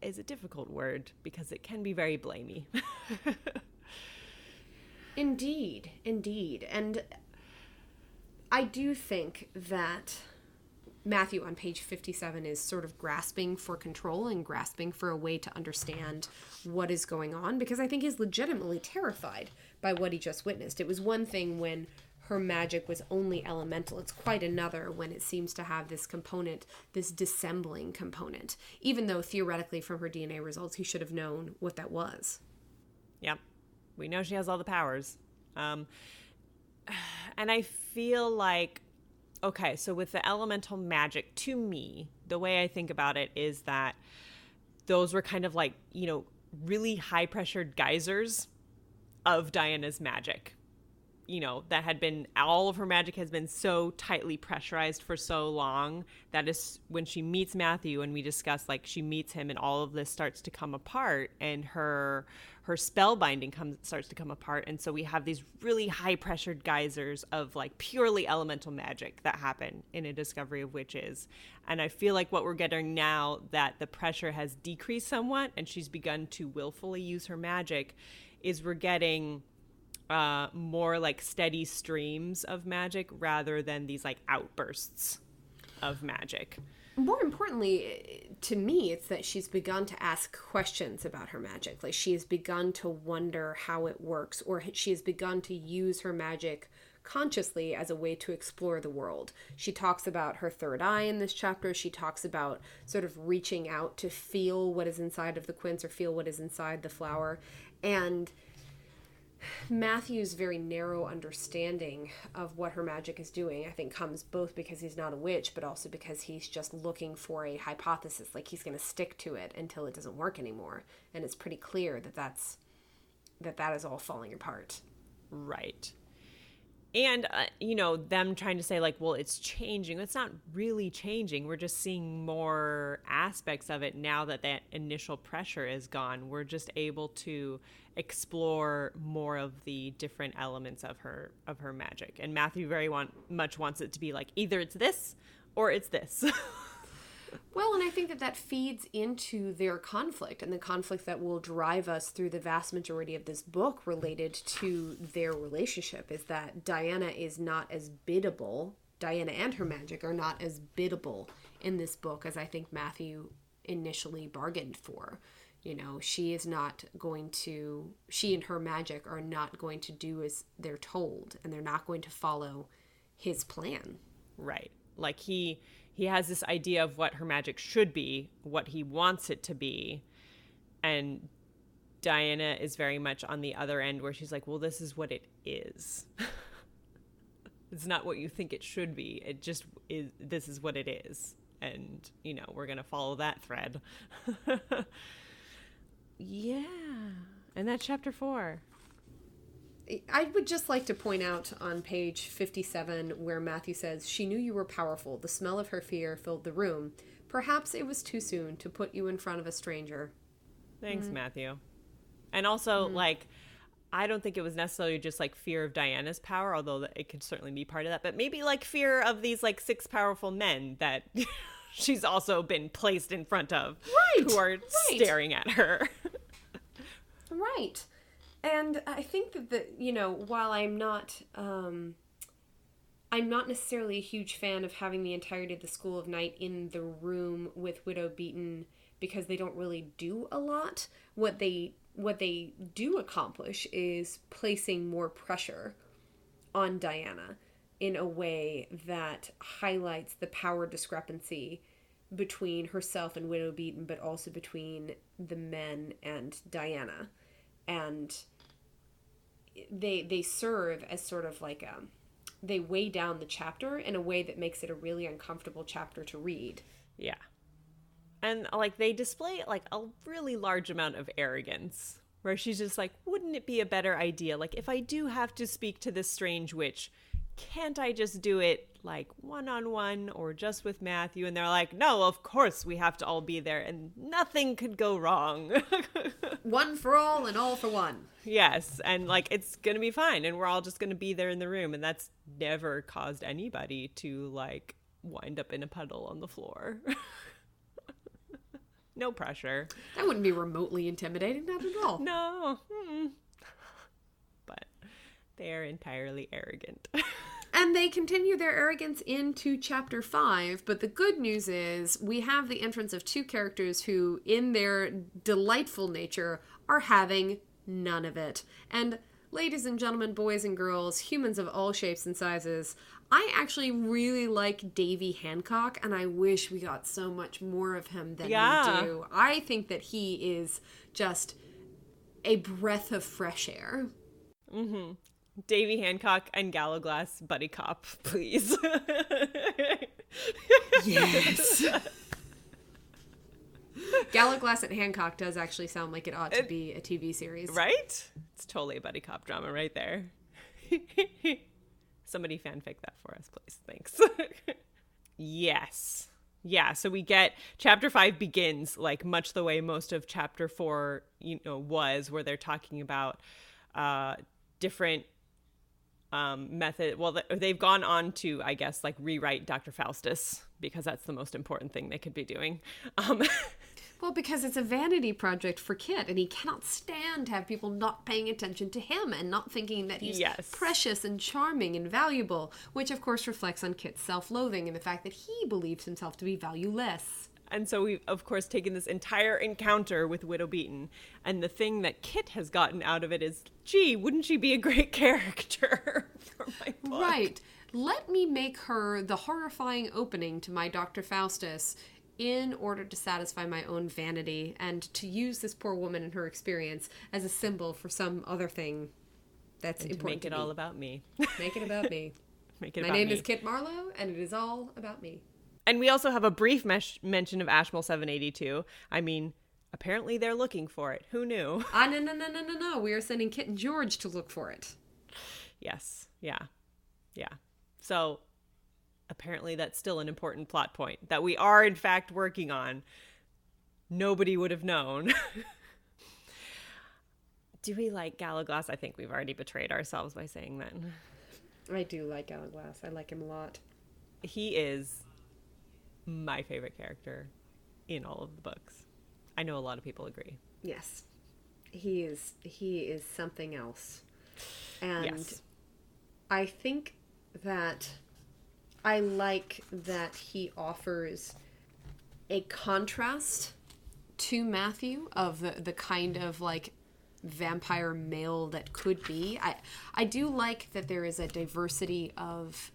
Speaker 1: is a difficult word because it can be very blamey.
Speaker 2: Indeed. And I do think that Matthew on page 57 is sort of grasping for control and grasping for a way to understand what is going on, because I think he's legitimately terrified by what he just witnessed. It was one thing when her magic was only elemental. It's quite another when it seems to have this component, this dissembling component, even though theoretically from her DNA results, he should have known what that was.
Speaker 1: Yep. We know she has all the powers. And I feel like, okay, so with the elemental magic, to me, the way I think about it is that those were kind of like, you know, really high pressured geysers of Diana's magic. You know, that had been, all of her magic has been so tightly pressurized for so long that is when she meets Matthew and we discuss, like, she meets him and all of this starts to come apart and her spell binding starts to come apart. And so we have these really high pressured geysers of like purely elemental magic that happen in A Discovery of Witches. And I feel like what we're getting now that the pressure has decreased somewhat and she's begun to willfully use her magic is we're getting more like steady streams of magic rather than these like outbursts of magic.
Speaker 2: More importantly, to me, it's that she's begun to ask questions about her magic. Like, she has begun to wonder how it works, or she has begun to use her magic consciously as a way to explore the world. She talks about her third eye in this chapter. She talks about sort of reaching out to feel what is inside of the quince or feel what is inside the flower. And Matthew's very narrow understanding of what her magic is doing, I think, comes both because he's not a witch, but also because he's just looking for a hypothesis. Like, he's going to stick to it until it doesn't work anymore. And it's pretty clear that is all falling apart.
Speaker 1: Right. And, you know, them trying to say, like, well, it's changing. It's not really changing. We're just seeing more aspects of it now that initial pressure is gone. We're just able to explore more of the different elements of her magic. And Matthew very much wants it to be like, either it's this or it's this.
Speaker 2: Well, and I think that feeds into their conflict, and the conflict that will drive us through the vast majority of this book related to their relationship is that Diana is not as biddable. Diana and her magic are not as biddable in this book as I think Matthew initially bargained for. You know, she and her magic are not going to do as they're told, and they're not going to follow his plan.
Speaker 1: Right. Like he has this idea of what her magic should be, what he wants it to be. And Diana is very much on the other end where she's like, well, this is what it is. It's not what you think it should be. It just is. This is what it is. And, you know, we're going to follow that thread. Yeah. And that's chapter 4.
Speaker 2: I would just like to point out on page 57 where Matthew says, she knew you were powerful. The smell of her fear filled the room. Perhaps it was too soon to put you in front of a stranger.
Speaker 1: Thanks, Matthew. And also, like, I don't think it was necessarily just like fear of Diana's power, although it could certainly be part of that, but maybe like fear of these like 6 powerful men that she's also been placed in front of, who are staring at her.
Speaker 2: Right. And I think that, you know, while I'm not necessarily a huge fan of having the entirety of the School of Night in the room with Widow Beaton because they don't really do a lot, what they do accomplish is placing more pressure on Diana in a way that highlights the power discrepancy between herself and Widow Beaton, but also between the men and Diana. And they serve as sort of like they weigh down the chapter in a way that makes it a really uncomfortable chapter to read.
Speaker 1: Yeah. And like they display like a really large amount of arrogance, where she's just like, wouldn't it be a better idea, like, if I do have to speak to this strange witch, can't I just do it like one-on-one or just with Matthew? And they're like, no, of course we have to all be there and nothing could go wrong.
Speaker 2: One for all and all for one.
Speaker 1: Yes, and like it's gonna be fine and we're all just gonna be there in the room, and that's never caused anybody to like wind up in a puddle on the floor. No pressure.
Speaker 2: That wouldn't be remotely intimidating, not at all.
Speaker 1: No. But they're entirely arrogant.
Speaker 2: And they continue their arrogance into chapter 5, but the good news is we have the entrance of two characters who, in their delightful nature, are having none of it. And ladies and gentlemen, boys and girls, humans of all shapes and sizes, I actually really like Davy Hancock, and I wish we got so much more of him than we do. I think that he is just a breath of fresh air.
Speaker 1: Mm-hmm. Davy Hancock and Gallowglass buddy cop, please.
Speaker 2: Yes. Gallowglass and Hancock does actually sound like it ought to be a TV series.
Speaker 1: Right? It's totally a buddy cop drama right there. Somebody fanfic that for us, please. Thanks. Yes. Yeah, so we get chapter 5 begins like much the way most of chapter 4, was, where they're talking about different method. Well, they've gone on to, I guess, like rewrite Dr. Faustus, because that's the most important thing they could be doing.
Speaker 2: Well, because it's a vanity project for Kit, and he cannot stand to have people not paying attention to him and not thinking that he's precious and charming and valuable, which of course reflects on Kit's self-loathing and the fact that he believes himself to be valueless.
Speaker 1: And so we've, of course, taken this entire encounter with Widow Beaton, and the thing that Kit has gotten out of it is, gee, wouldn't she be a great character for my book?
Speaker 2: Right. Let me make her the horrifying opening to my Dr. Faustus in order to satisfy my own vanity and to use this poor woman and her experience as a symbol for some other thing that's
Speaker 1: and
Speaker 2: important
Speaker 1: to make it all about me.
Speaker 2: Make it about me.
Speaker 1: Make it
Speaker 2: my
Speaker 1: about
Speaker 2: name
Speaker 1: me.
Speaker 2: is Kit Marlowe, and it is all about me.
Speaker 1: And we also have a brief mention of Ashmole 782. I mean, apparently they're looking for it. Who knew?
Speaker 2: No. We are sending Kit and George to look for it.
Speaker 1: Yes. Yeah. So apparently that's still an important plot point that we are in fact working on. Nobody would have known. Do we like Gallowglass? I think we've already betrayed ourselves by saying that.
Speaker 2: I do like Gallowglass. I like him a lot.
Speaker 1: He is my favorite character in all of the books. I know a lot of people agree.
Speaker 2: Yes. He is something else. And
Speaker 1: yes.
Speaker 2: I think that I like that he offers a contrast to Matthew of the kind of like vampire male that could be. I do like that there is a diversity of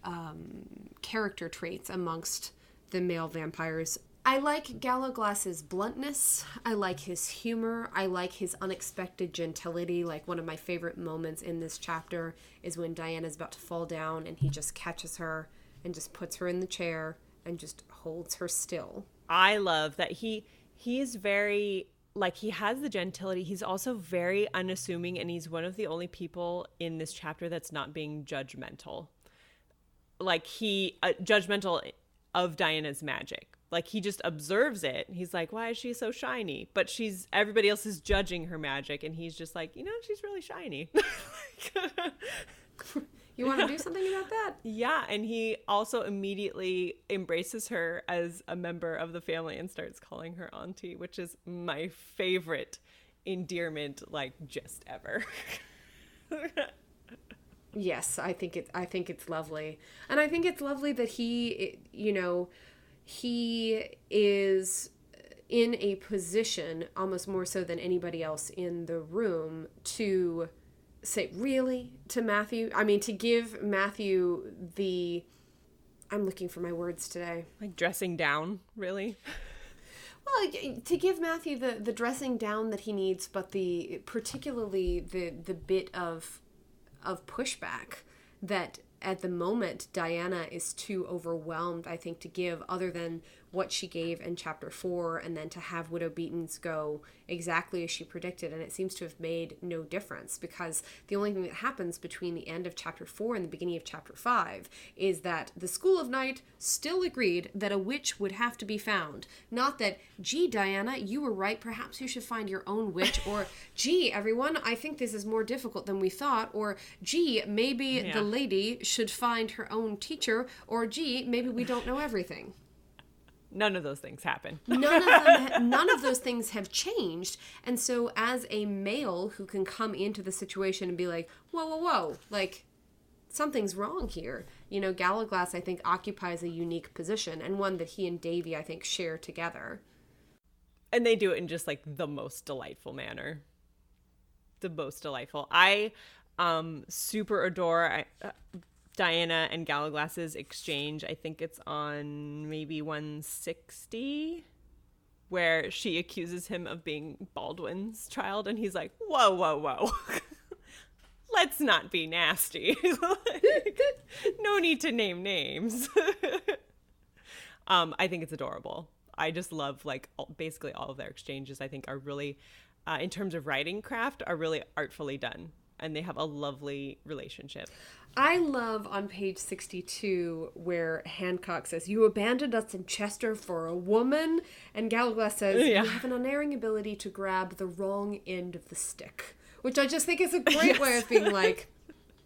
Speaker 2: character traits amongst the male vampires. I like Gallowglass's bluntness. I like his humor. I like his unexpected gentility. Like, one of my favorite moments in this chapter is when Diana's about to fall down and he just catches her and just puts her in the chair and just holds her still.
Speaker 1: I love that he is very, like, he has the gentility. He's also very unassuming, and he's one of the only people in this chapter that's not being judgmental. Like, judgmental of Diana's magic. Like, he just observes it. He's like, why is she so shiny? But everybody else is judging her magic, and he's just like, she's really shiny.
Speaker 2: You want to do something about that?
Speaker 1: Yeah, and he also immediately embraces her as a member of the family and starts calling her auntie, which is my favorite endearment, like, just ever.
Speaker 2: Yes, I think it's lovely. And I think it's lovely that he is in a position, almost more so than anybody else in the room, to say, really, to Matthew? I mean, to give Matthew the I'm looking for my words today.
Speaker 1: Like dressing down, really?
Speaker 2: Well, to give Matthew the dressing down that he needs, but particularly the bit of pushback that at the moment Diana is too overwhelmed, I think, to give, other than what she gave in chapter 4, and then to have Widow Beaton's go exactly as she predicted. And it seems to have made no difference, because the only thing that happens between the end of chapter 4 and the beginning of chapter 5 is that the School of Night still agreed that a witch would have to be found. Not that, gee, Diana, you were right, perhaps you should find your own witch, or gee, everyone, I think this is more difficult than we thought, or gee, maybe the lady should find her own teacher, or gee, maybe we don't know everything.
Speaker 1: None of those things happen.
Speaker 2: None of those things have changed. And so as a male who can come into the situation and be like, whoa, like, something's wrong here. You know, Gallaglass, I think, occupies a unique position, and one that he and Davy, I think, share together.
Speaker 1: And they do it in just, like, the most delightful manner. The most delightful. I super adore Diana and Gallaglass's exchange. I think it's on maybe 160, where she accuses him of being Baldwin's child, and he's like, whoa. Let's not be nasty. Like, no need to name names. I think it's adorable. I just love, like, basically all of their exchanges, I think, are really, in terms of writing craft, are really artfully done. And they have a lovely relationship.
Speaker 2: I love on page 62 where Hancock says, "You abandoned us in Chester for a woman," and Gallaglass says, "You have an unerring ability to grab the wrong end of the stick," which I just think is a great way of being like,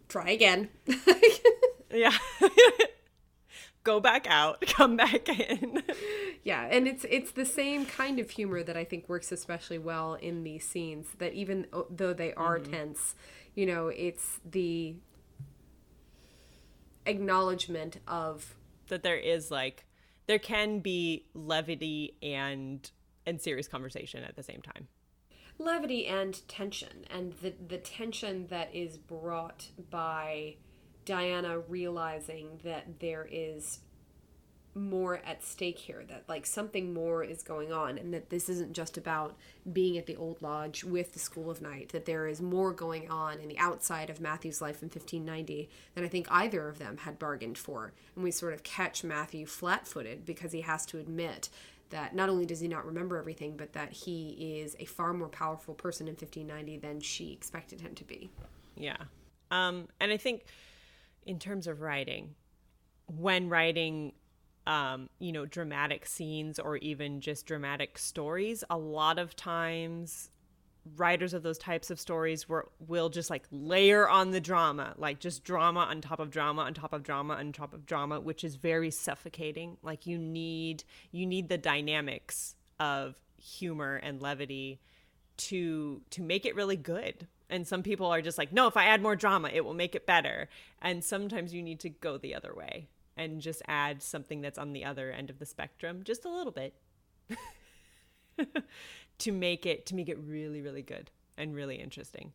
Speaker 2: try again.
Speaker 1: Yeah. Go back out, come back in.
Speaker 2: Yeah, and it's the same kind of humor that I think works especially well in these scenes, that even though they are tense, you know, it's the acknowledgement of
Speaker 1: that there is, like, there can be levity and serious conversation at the same time.
Speaker 2: Levity and tension, and the tension that is brought by Diana realizing that there is more at stake here, that, like, something more is going on, and that this isn't just about being at the Old Lodge with the School of Night, that there is more going on in the outside of Matthew's life in 1590 than I think either of them had bargained for. And we sort of catch Matthew flat-footed, because he has to admit that not only does he not remember everything, but that he is a far more powerful person in 1590 than she expected him to be.
Speaker 1: Yeah. And I think in terms of writing, when writing dramatic scenes or even just dramatic stories, a lot of times writers of those types of stories will just, like, layer on the drama, like just drama on top of drama on top of drama on top of drama, which is very suffocating. Like, you need the dynamics of humor and levity to make it really good. And some people are just like, no, if I add more drama, it will make it better. And sometimes you need to go the other way and just add something that's on the other end of the spectrum, just a little bit, to make it really, really good and really interesting.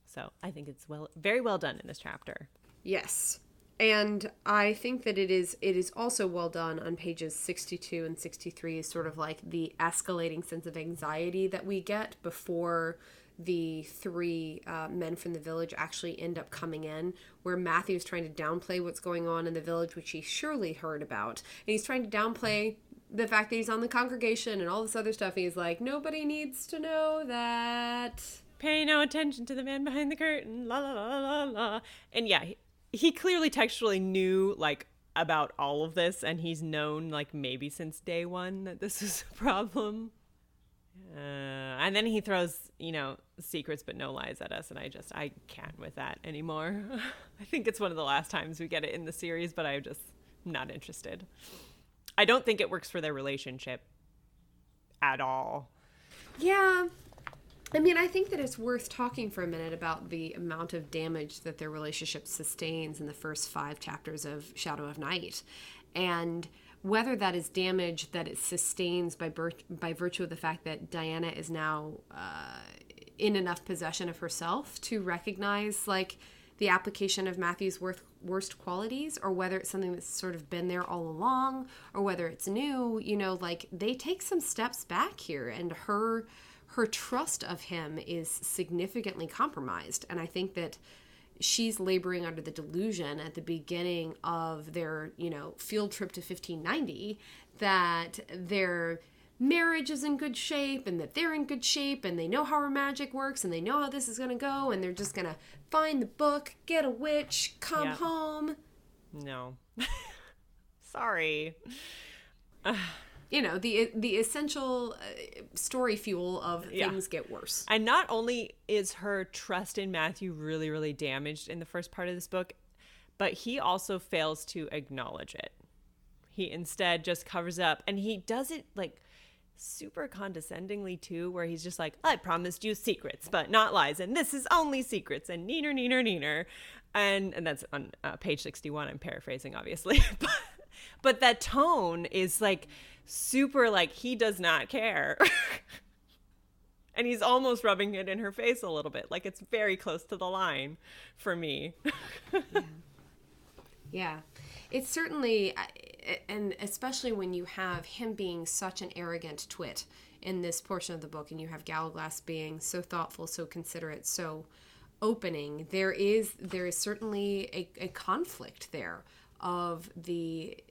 Speaker 1: So I think it's very well done in this chapter.
Speaker 2: Yes. And I think that it is also well done on pages 62 and 63, sort of like the escalating sense of anxiety that we get before the three men from the village actually end up coming in, where Matthew's trying to downplay what's going on in the village, which he surely heard about. And he's trying to downplay the fact that he's on the congregation and all this other stuff. And he's like, nobody needs to know that.
Speaker 1: Pay no attention to the man behind the curtain, la la la la la. And yeah, he clearly textually knew, like, about all of this, and he's known, like, maybe since day one that this is a problem. And then he throws, secrets but no lies at us, and I can't with that anymore. I think it's one of the last times we get it in the series, but I'm just not interested. I don't think it works for their relationship at all.
Speaker 2: Yeah. I mean, I think that it's worth talking for a minute about the amount of damage that their relationship sustains in the first 5 chapters of Shadow of Night. And whether that is damage that it sustains by virtue of the fact that Diana is now in enough possession of herself to recognize, like, the application of Matthew's worst qualities, or whether it's something that's sort of been there all along, or whether it's new, you know, like they take some steps back here, and her trust of him is significantly compromised. And I think that she's laboring under the delusion at the beginning of their, you know, field trip to 1590 that their marriage is in good shape and that they're in good shape and they know how her magic works and they know how this is going to go, and they're just going to find the book, get a witch, come home.
Speaker 1: No. Sorry.
Speaker 2: You know, the essential story fuel of things get worse.
Speaker 1: And not only is her trust in Matthew really, really damaged in the first part of this book, but he also fails to acknowledge it. He instead just covers up, and he does it like super condescendingly too, where he's just like, I promised you secrets, but not lies, and this is only secrets, and neener, neener, neener. And that's on page 61. I'm paraphrasing, obviously. But that tone is like super, like he does not care. And he's almost rubbing it in her face a little bit. Like it's very close to the line for me.
Speaker 2: Yeah. It's certainly, and especially when you have him being such an arrogant twit in this portion of the book, and you have Gallaglass being so thoughtful, so considerate, so opening, there is certainly a conflict there of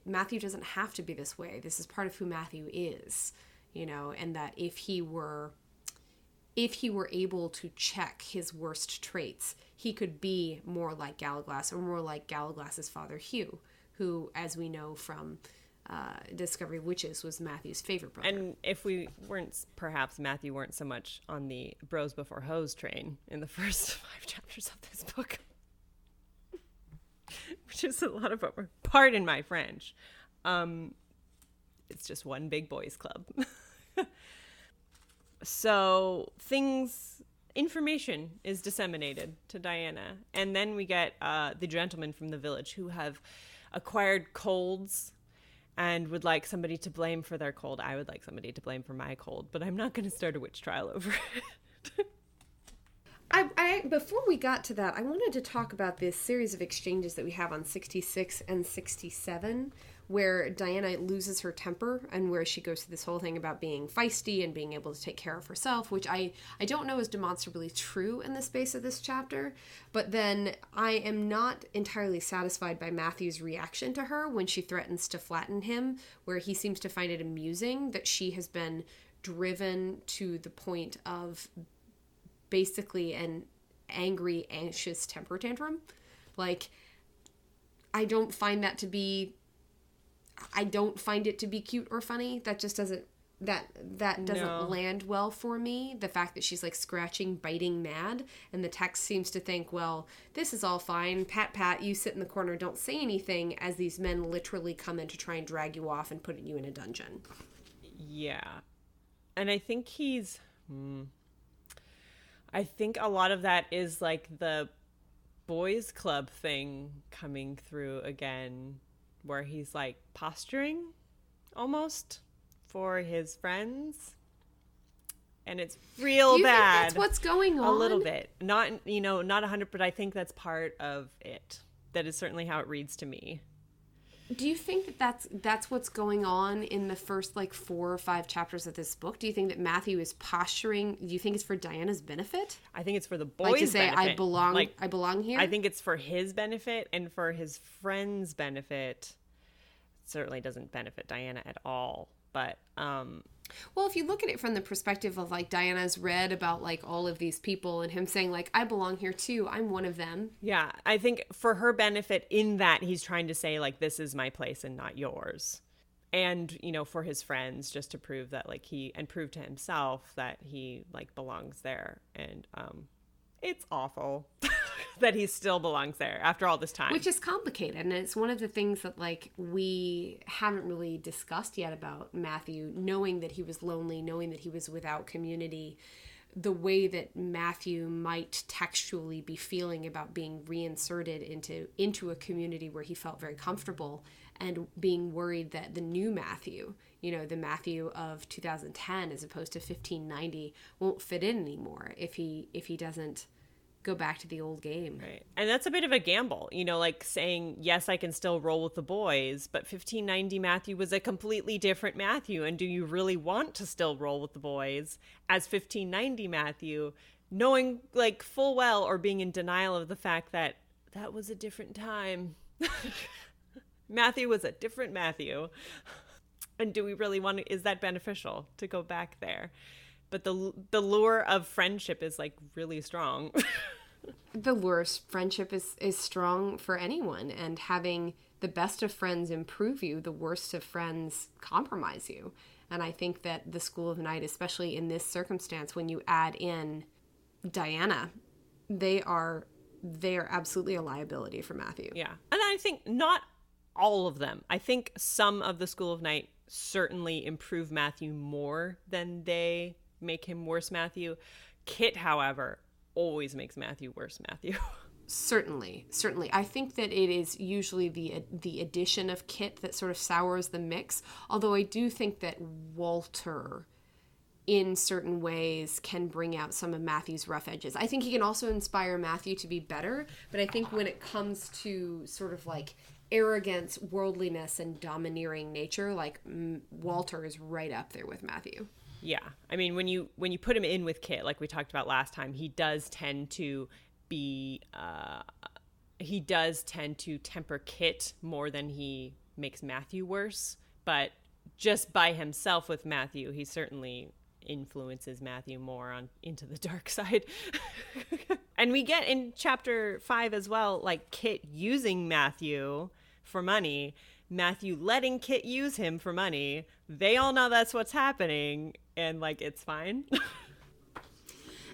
Speaker 2: Matthew doesn't have to be this way. This is part of who Matthew is, you know, and that if he were able to check his worst traits, he could be more like Gallaglass, or more like Gallaglass's father Hugh, who, as we know from Discovery of Witches, was Matthew's favorite brother.
Speaker 1: And if Matthew weren't so much on the bros before hoes train in the first 5 chapters of this book, which is a lot of what we're, pardon my French, it's just one big boys club. So information is disseminated to Diana, and then we get the gentlemen from the village who have acquired colds and would like somebody to blame for their cold. I would like somebody to blame for my cold, but I'm not going to start a witch trial over it.
Speaker 2: Before we got to that, I wanted to talk about this series of exchanges that we have on 66 and 67, where Diana loses her temper and where she goes through this whole thing about being feisty and being able to take care of herself, which I don't know is demonstrably true in the space of this chapter. But then I am not entirely satisfied by Matthew's reaction to her when she threatens to flatten him, where he seems to find it amusing that she has been driven to the point of basically an angry, anxious temper tantrum. Like, I don't find it to be cute or funny. That just doesn't land well for me. The fact that she's like scratching, biting mad, and the text seems to think, well, this is all fine. Pat, pat, you sit in the corner, don't say anything, as these men literally come in to try and drag you off and put you in a dungeon.
Speaker 1: Yeah. And I think I think a lot of that is like the boys club thing coming through again, where he's like posturing almost for his friends, and it's real
Speaker 2: Do you
Speaker 1: bad.
Speaker 2: think that's what's going on?
Speaker 1: A little bit, not 100, but I think that's part of it. That is certainly how it reads to me.
Speaker 2: Do you think that that's what's going on in the first like 4 or 5 chapters of this book? Do you think that Matthew is posturing? Do you think it's for Diana's benefit?
Speaker 1: I think it's for the boys'
Speaker 2: like to say,
Speaker 1: benefit.
Speaker 2: I belong here?
Speaker 1: I think it's for his benefit and for his friends' benefit. It certainly doesn't benefit Diana at all. But
Speaker 2: well, if you look at it from the perspective of like Diana's read about like all of these people and him saying like, I belong here too, I'm one of them.
Speaker 1: Yeah, I think for her benefit in that he's trying to say like, this is my place and not yours. And, for his friends, just to prove that like prove to himself that he like belongs there. And it's awful that he still belongs there after all this time.
Speaker 2: Which is complicated. And it's one of the things that like we haven't really discussed yet about Matthew, knowing that he was lonely, knowing that he was without community, the way that Matthew might textually be feeling about being reinserted into a community where he felt very comfortable, and being worried that the new Matthew, the Matthew of 2010 as opposed to 1590, won't fit in anymore if he doesn't go back to the old game.
Speaker 1: Right. And that's a bit of a gamble, you know, like saying, yes, I can still roll with the boys, but 1590 Matthew was a completely different Matthew. And do you really want to still roll with the boys as 1590 Matthew, knowing like full well or being in denial of the fact that that was a different time? Matthew was a different Matthew. And do we really want to, is that beneficial to go back there? But the lure of friendship is like really strong.
Speaker 2: The lure of friendship is strong for anyone, and having the best of friends improve you, the worst of friends compromise you. And I think that the School of Night, especially in this circumstance, when you add in Diana, they are absolutely a liability for Matthew.
Speaker 1: Yeah. And I think not all of them. I think some of the School of Night certainly improve Matthew more than they make him worse Matthew. Kit, however, always makes Matthew worse Matthew.
Speaker 2: Certainly. I think that it is usually the addition of Kit that sort of sours the mix, although I do think that Walter, in certain ways, can bring out some of Matthew's rough edges. I think he can also inspire Matthew to be better, but I think when it comes to sort of like arrogance, worldliness, and domineering nature, like Walter is right up there with Matthew.
Speaker 1: Yeah. I mean, when you put him in with Kit, like we talked about last time, he does tend to temper Kit more than he makes Matthew worse. But just by himself with Matthew, he certainly influences Matthew more on into the dark side. And we get in chapter 5 as well, like Kit using Matthew for money, Matthew letting Kit use him for money. They all know that's what's happening, and like it's fine.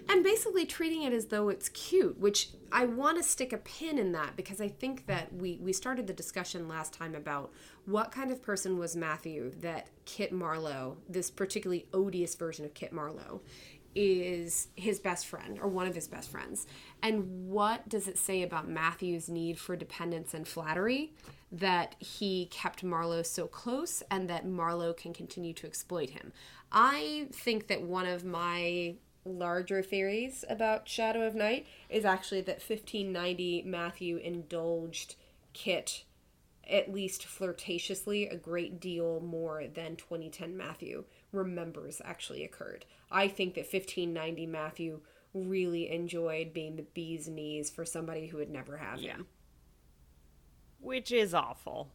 Speaker 2: And basically treating it as though it's cute, which I want to stick a pin in that, because I think that we started the discussion last time about what kind of person was Matthew that Kit Marlowe, this particularly odious version of Kit Marlowe, is his best friend or one of his best friends. And what does it say about Matthew's need for dependence and flattery that he kept Marlowe so close and that Marlowe can continue to exploit him? I think that one of my larger theories about Shadow of Night is actually that 1590 Matthew indulged Kit, at least flirtatiously, a great deal more than 2010 Matthew remembers actually occurred. I think that 1590 Matthew really enjoyed being the bee's knees for somebody who would never have him.
Speaker 1: Which is awful.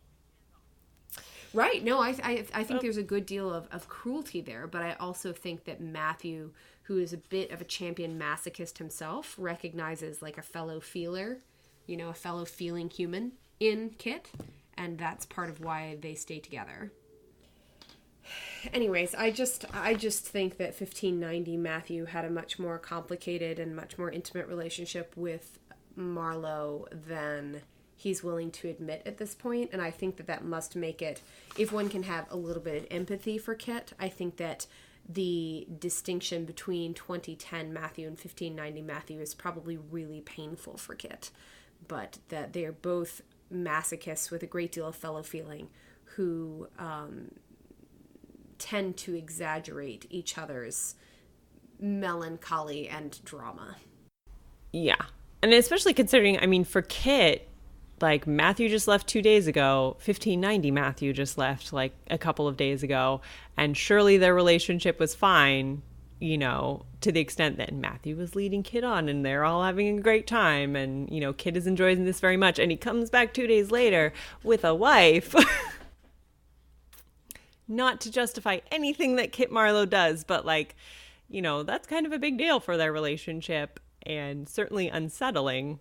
Speaker 2: Right. No, I think there's a good deal of cruelty there, but I also think that Matthew, who is a bit of a champion masochist himself, recognizes like a fellow feeler, you know, a fellow feeling human in Kit, and that's part of why they stay together. Anyways, I just think that 1590 Matthew had a much more complicated and much more intimate relationship with Marlowe than he's willing to admit at this point, and I think that must make it, if one can have a little bit of empathy for Kit, I think that the distinction between 2010 Matthew and 1590 Matthew is probably really painful for Kit, but that they are both masochists with a great deal of fellow feeling who tend to exaggerate each other's melancholy and drama.
Speaker 1: Yeah. And especially considering, I mean, for Kit, like Matthew just left 2 days ago, 1590 Matthew just left like a couple of days ago, and surely their relationship was fine, you know, to the extent that Matthew was leading Kit on and they're all having a great time, and, you know, Kit is enjoying this very much, and he comes back 2 days later with a wife. Not to justify anything that Kit Marlowe does, but like, you know, that's kind of a big deal for their relationship and certainly unsettling.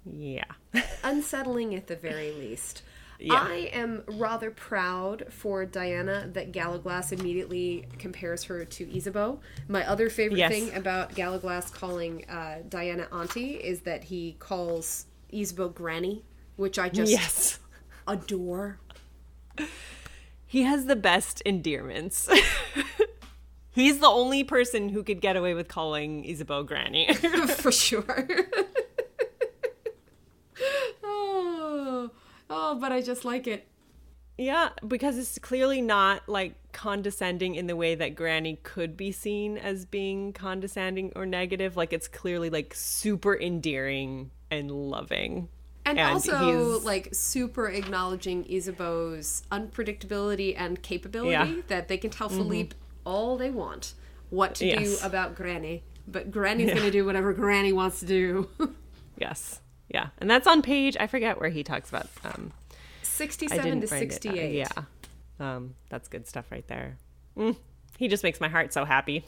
Speaker 1: Yeah.
Speaker 2: Unsettling at the very least.
Speaker 1: Yeah.
Speaker 2: I am rather proud for Diana that Gallaglass immediately compares her to Isabeau. My other favorite thing about Gallaglass calling Diana auntie is that he calls Isabeau granny, which I just adore.
Speaker 1: He has the best endearments. He's the only person who could get away with calling Isabeau granny.
Speaker 2: For sure. Oh, but I just like it.
Speaker 1: Yeah, because it's clearly not like condescending in the way that Granny could be seen as being condescending or negative. Like it's clearly like super endearing and loving.
Speaker 2: And also like super acknowledging Isabeau's unpredictability and capability, that they can tell Philippe all they want what to do about Granny. But Granny's going to do whatever Granny wants to do.
Speaker 1: Yes. Yeah. And that's on page, I forget where he talks about
Speaker 2: 67 to 68.
Speaker 1: Yeah. That's good stuff right there. He just makes my heart so happy.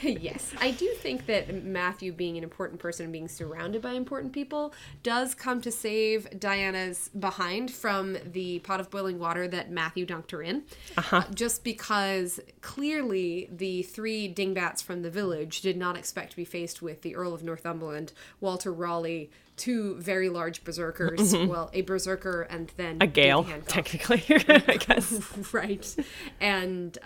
Speaker 2: Yes. I do think that Matthew, being an important person and being surrounded by important people, does come to save Diana's behind from the pot of boiling water that Matthew dunked her in. Just because clearly the three dingbats from the village did not expect to be faced with the Earl of Northumberland, Walter Raleigh, two very large berserkers. Well, a berserker and then
Speaker 1: a Gale, technically, I guess.
Speaker 2: Right. And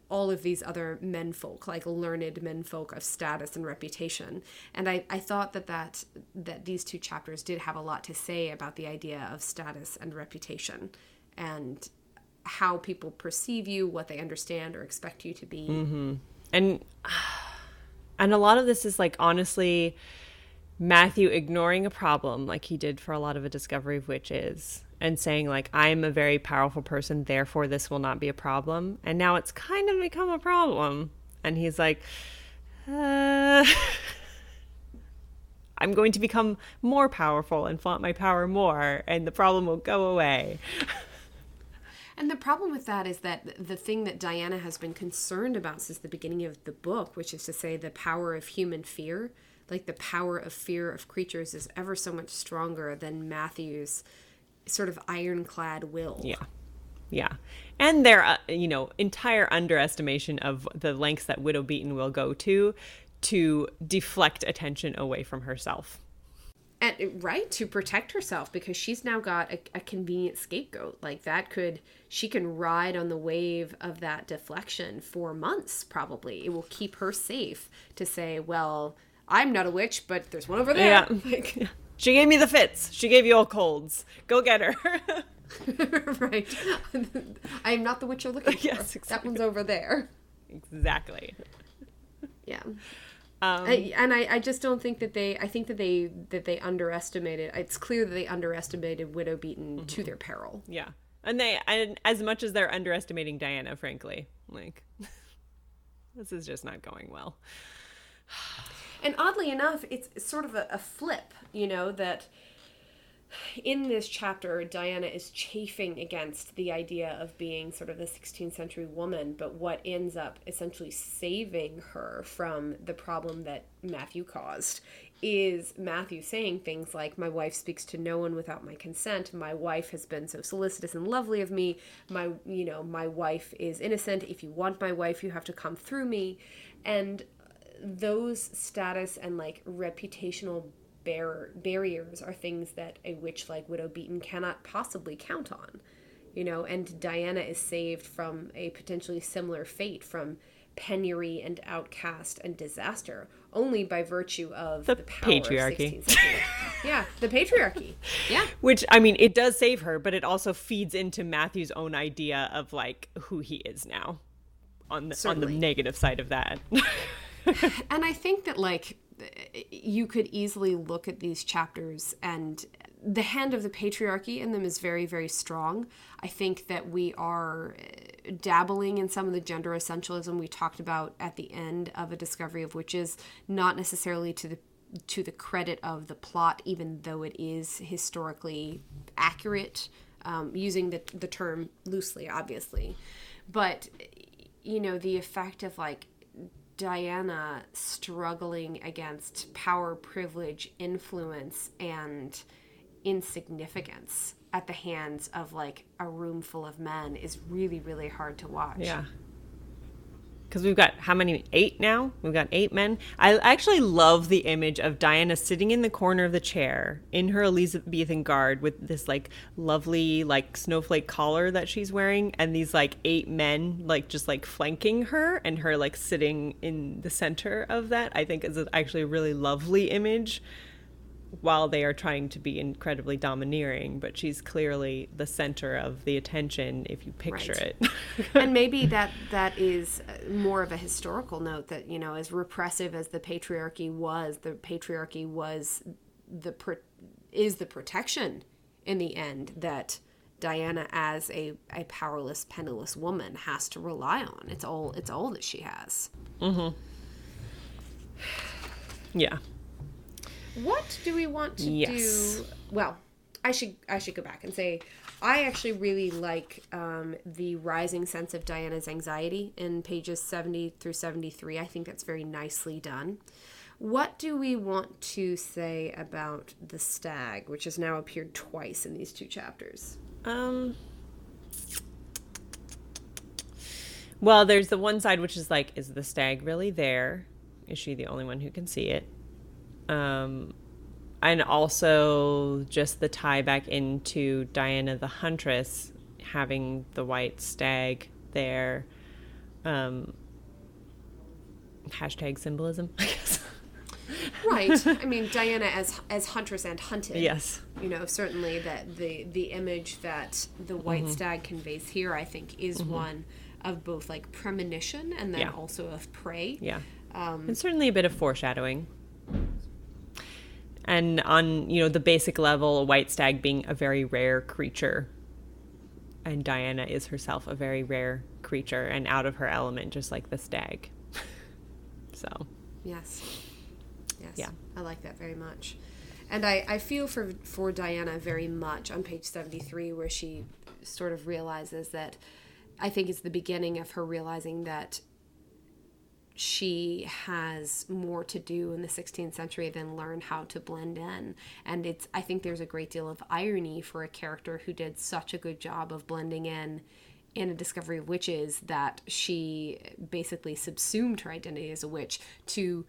Speaker 2: all of these other menfolk, like learned menfolk of status and reputation. And I thought that these two chapters did have a lot to say about the idea of status and reputation and how people perceive you, what they understand or expect you to be.
Speaker 1: And a lot of this is like, honestly, Matthew ignoring a problem like he did for a lot of A Discovery of Witches and saying like, I'm a very powerful person, therefore this will not be a problem. And now it's kind of become a problem. And he's like, I'm going to become more powerful and flaunt my power more, and the problem will go away.
Speaker 2: And the problem with that is that the thing that Diana has been concerned about since the beginning of the book, which is to say the power of human fear, like the power of fear of creatures is ever so much stronger than Matthew's sort of ironclad will.
Speaker 1: Yeah. And their, entire underestimation of the lengths that Widow Beaton will go to deflect attention away from herself.
Speaker 2: And, right, to protect herself, because she's now got a convenient scapegoat. Like she can ride on the wave of that deflection for months, probably. It will keep her safe to say, well, I'm not a witch, but there's one over there.
Speaker 1: Yeah. She gave me the fits. She gave you all colds. Go get her.
Speaker 2: Right. I am not the witch you're looking for.
Speaker 1: Yes, exactly.
Speaker 2: That one's over there.
Speaker 1: Exactly.
Speaker 2: Yeah. I just don't think that I think that they underestimated. It's clear that they underestimated Widow Beaton to their peril.
Speaker 1: Yeah. And as much as they're underestimating Diana, frankly, like this is just not going well.
Speaker 2: And oddly enough, it's sort of a flip, that in this chapter, Diana is chafing against the idea of being sort of the 16th century woman, but what ends up essentially saving her from the problem that Matthew caused is Matthew saying things like, my wife speaks to no one without my consent, my wife has been so solicitous and lovely of me, my wife is innocent, if you want my wife, you have to come through me. And those status and like reputational barriers are things that a witch like Widow Beaton cannot possibly count on, and Diana is saved from a potentially similar fate, from penury and outcast and disaster, only by virtue of the power
Speaker 1: patriarchy.
Speaker 2: Of 16th century. Yeah, the patriarchy. Yeah.
Speaker 1: Which, I mean, it does save her, but it also feeds into Matthew's own idea of like who he is now on the negative side of that.
Speaker 2: And I think that like you could easily look at these chapters and the hand of the patriarchy in them is very, very strong. I think that we are dabbling in some of the gender essentialism we talked about at the end of A Discovery of Witches, not necessarily to the credit of the plot, even though it is historically accurate, using the term loosely, obviously. But, the effect of like Diana struggling against power, privilege, influence, and insignificance at the hands of like a room full of men is really, really hard to watch.
Speaker 1: Yeah. Because we've got how many? 8 now? We've got 8 men. I actually love the image of Diana sitting in the corner of the chair in her Elizabethan garb with this like lovely like snowflake collar that she's wearing, and these like 8 men like just like flanking her, and her like sitting in the center of that. I think is actually a really lovely image while they are trying to be incredibly domineering, but she's clearly the center of the attention if you picture
Speaker 2: Right.
Speaker 1: it.
Speaker 2: And maybe that is more of a historical note that, you know, as repressive as the patriarchy was is the protection in the end that Diana, as a powerless, penniless woman, has to rely on. It's all that she has.
Speaker 1: Mm-hmm. Yeah.
Speaker 2: What do we want to
Speaker 1: Yes.
Speaker 2: do? Well, I should go back and say I actually really like the rising sense of Diana's anxiety in pages 70 through 73. I think that's very nicely done. What do we want to say about the stag, which has now appeared twice in these two chapters?
Speaker 1: Well, there's the one side which is like, is the stag really there? Is she the only one who can see it? And also just the tie back into Diana the Huntress having the white stag there. Hashtag symbolism, I guess.
Speaker 2: Right. I mean, Diana as huntress and hunted.
Speaker 1: Yes.
Speaker 2: You know, certainly that the image that the white stag conveys here, I think, is one of both like premonition and then also of prey.
Speaker 1: Yeah. And certainly a bit of foreshadowing. And on, you know, the basic level, a white stag being a very rare creature. And Diana is herself a very rare creature and out of her element, just like the stag. So.
Speaker 2: Yes. Yes.
Speaker 1: Yeah.
Speaker 2: I like that very much. And I feel for Diana very much on page 73, where she sort of realizes that, I think it's the beginning of her realizing that she has more to do in the 16th century than learn how to blend in. And I think there's a great deal of irony for a character who did such a good job of blending in A Discovery of Witches, that she basically subsumed her identity as a witch to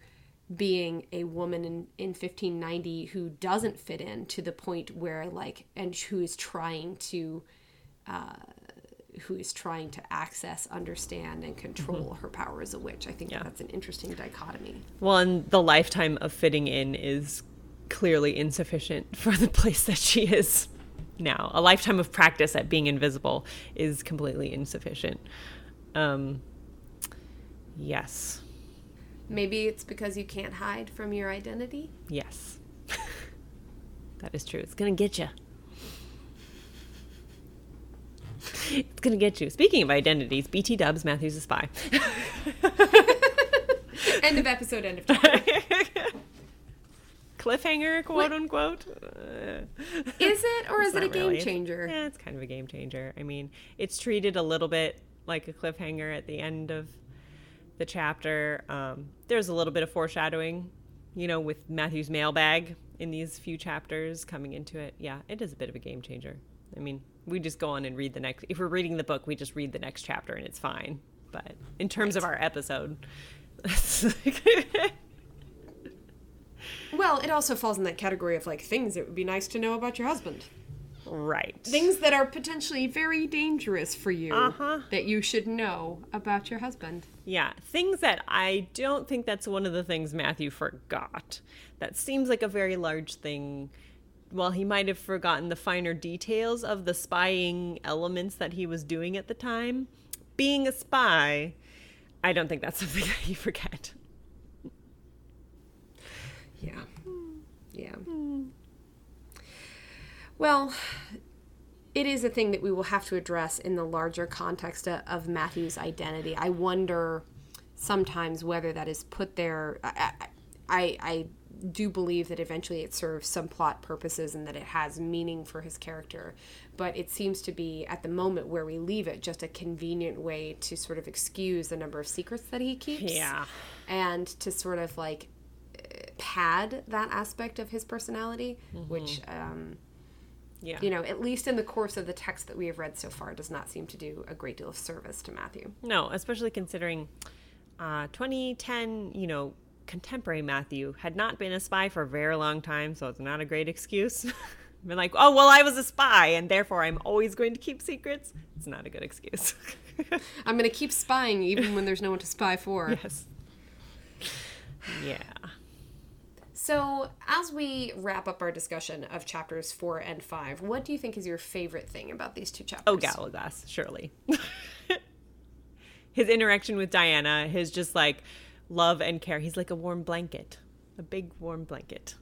Speaker 2: being a woman in 1590 who doesn't fit in, to the point where and who is trying to access, understand, and control her power as a witch. I think that's an interesting dichotomy.
Speaker 1: Well, and the lifetime of fitting in is clearly insufficient for the place that she is now. A lifetime of practice at being invisible is completely insufficient. Yes.
Speaker 2: Maybe it's because you can't hide from your identity?
Speaker 1: Yes. That is true. It's going to get you. It's going to get you. Speaking of identities, BT dubs, Matthew's a spy.
Speaker 2: End of episode, end of chapter.
Speaker 1: Cliffhanger, quote unquote.
Speaker 2: Is it, or is it a game
Speaker 1: really
Speaker 2: changer?
Speaker 1: Yeah, it's kind of a game changer. I mean, it's treated a little bit like a cliffhanger at the end of the chapter. There's a little bit of foreshadowing, you know, with Matthew's mailbag in these few chapters coming into it. Yeah, it is a bit of a game changer. I mean, we just go on and read the next. If we're reading the book, we just read the next chapter and it's fine. But in terms of our episode,
Speaker 2: well, it also falls in that category of like things it would be nice to know about your husband.
Speaker 1: right?
Speaker 2: Things that are potentially very dangerous for you that you should know about your husband.
Speaker 1: Yeah, things that I don't think that's one of the things Matthew forgot. That seems like a very large thing. Well, he might have forgotten the finer details of the spying elements that he was doing at the time. Being a spy, I don't think that's something that you forget.
Speaker 2: Yeah. Yeah. Well, it is a thing that we will have to address in the larger context of Matthew's identity. I wonder sometimes whether that is put there. I do believe that eventually it serves some plot purposes and that it has meaning for his character. But it seems to be, at the moment where we leave it, just a convenient way to sort of excuse the number of secrets that he keeps.
Speaker 1: Yeah.
Speaker 2: And to sort of like pad that aspect of his personality, which...
Speaker 1: Yeah.
Speaker 2: you know, at least in the course of the text that we have read so far, does not seem to do a great deal of service to Matthew.
Speaker 1: No, especially considering 2010, you know, contemporary Matthew had not been a spy for a very long time, so it's not a great excuse. Been like, oh, well, I was a spy, and therefore I'm always going to keep secrets. It's not a good excuse.
Speaker 2: I'm going to keep spying even when there's no one to spy for.
Speaker 1: Yes. Yeah.
Speaker 2: So, as we wrap up our discussion of chapters 4 and 5, what do you think is your favorite thing about these two chapters?
Speaker 1: Oh, Gallaglass, surely. His interaction with Diana, his just like love and care. He's like a warm blanket, a big warm blanket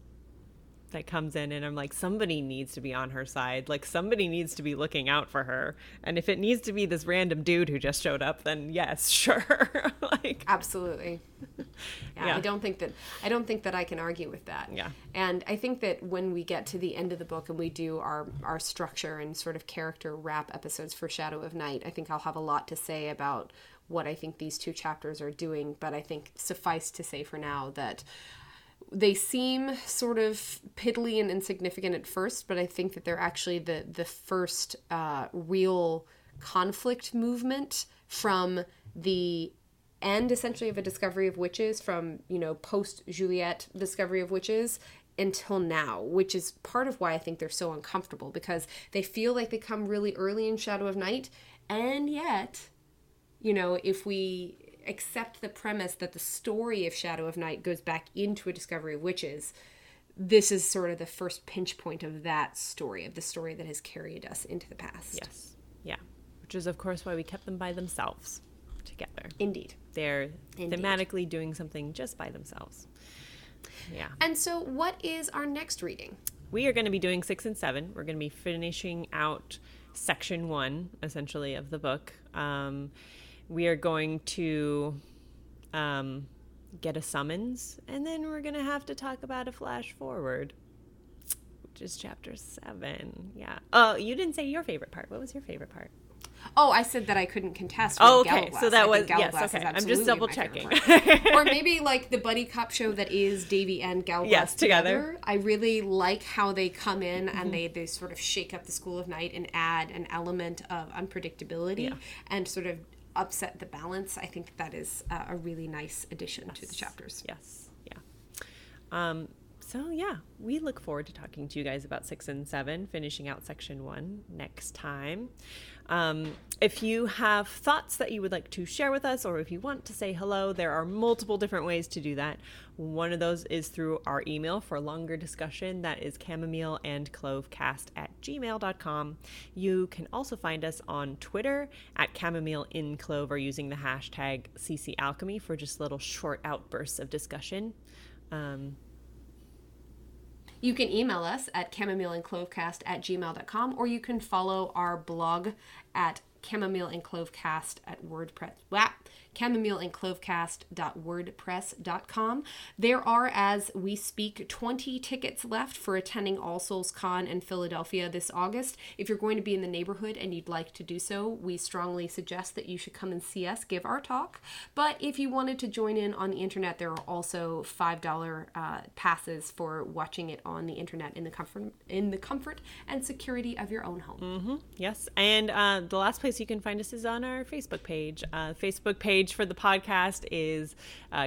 Speaker 1: that comes in, and I'm like, somebody needs to be on her side. Like, somebody needs to be looking out for her. And if it needs to be this random dude who just showed up, then yes, sure. Like,
Speaker 2: absolutely. Yeah. I don't think that I can argue with that.
Speaker 1: Yeah.
Speaker 2: And I think that when we get to the end of the book and we do our structure and sort of character wrap episodes for Shadow of Night, I think I'll have a lot to say about what I think these two chapters are doing. But I think suffice to say for now that they seem sort of piddly and insignificant at first, but I think that they're actually the first real conflict movement from the end, essentially, of a discovery of witches, from, post-Juliet discovery of witches until now, which is part of why I think they're so uncomfortable, because they feel like they come really early in Shadow of Night, and yet, if we accept the premise that the story of Shadow of Night goes back into a discovery of witches, this is sort of the first pinch point of that story, of the story that has carried us into the past.
Speaker 1: Yes. Yeah. Which is, of course, why we kept them by themselves together.
Speaker 2: Indeed.
Speaker 1: They're thematically doing something just by themselves. Yeah.
Speaker 2: And so what is our next reading?
Speaker 1: We are going to be doing 6 and 7. We're going to be finishing out section 1, essentially, of the book. We are going to get a summons, and then we're going to have to talk about a flash forward, which is chapter 7. Yeah. Oh, you didn't say your favorite part. What was your favorite part?
Speaker 2: Oh, I said that I couldn't contest.
Speaker 1: Oh, okay.
Speaker 2: Gallaglass.
Speaker 1: So that was, yes, okay. I'm just double checking.
Speaker 2: Or maybe like the buddy cop show that is Davy and Gallaglass together. I really like how they come in and they sort of shake up the School of Night and add an element of unpredictability and sort of upset the balance. I think that is a really nice addition to the chapters.
Speaker 1: Yes. Yeah. So yeah, we look forward to talking to you guys about 6 and 7, finishing out section 1 next time. If you have thoughts that you would like to share with us, or if you want to say hello, there are multiple different ways to do that. One of those is through our email for longer discussion. That is chamomileandclovecast@gmail.com. You can also find us on Twitter at chamomileinclove, or using the hashtag #CCAlchemy for just little short outbursts of discussion.
Speaker 2: You can email us at chamomileandclovecast@gmail.com, or you can follow our blog at chamomileandclovecast at chamomileandclovecast.wordpress.com. There are, as we speak, 20 tickets left for attending All Souls Con in Philadelphia this August. If you're going to be in the neighborhood and you'd like to do so, we strongly suggest that you should come and see us give our talk. But if you wanted to join in on the internet, there are also $5 passes for watching it on the internet in the comfort and security of your own home.
Speaker 1: Yes, and the last place you can find us is on our Facebook page. Facebook page for the podcast is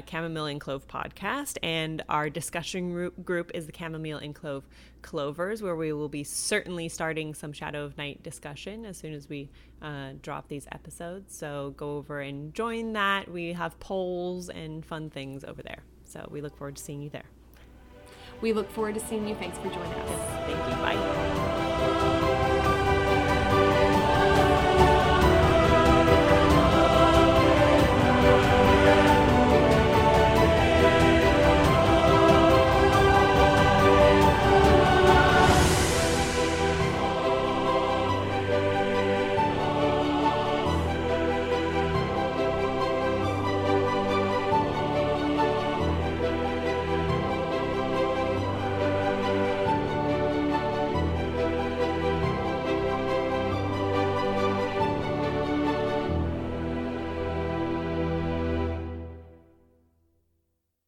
Speaker 1: Chamomile and Clove Podcast, and our discussion group is the Chamomile and Clove Clovers, where we will be certainly starting some Shadow of Night discussion as soon as we drop these episodes. So go over and join that. We have polls and fun things over there. So we look forward to seeing you there.
Speaker 2: We look forward to seeing you. Thanks for joining us.
Speaker 1: Yes, thank you. Bye.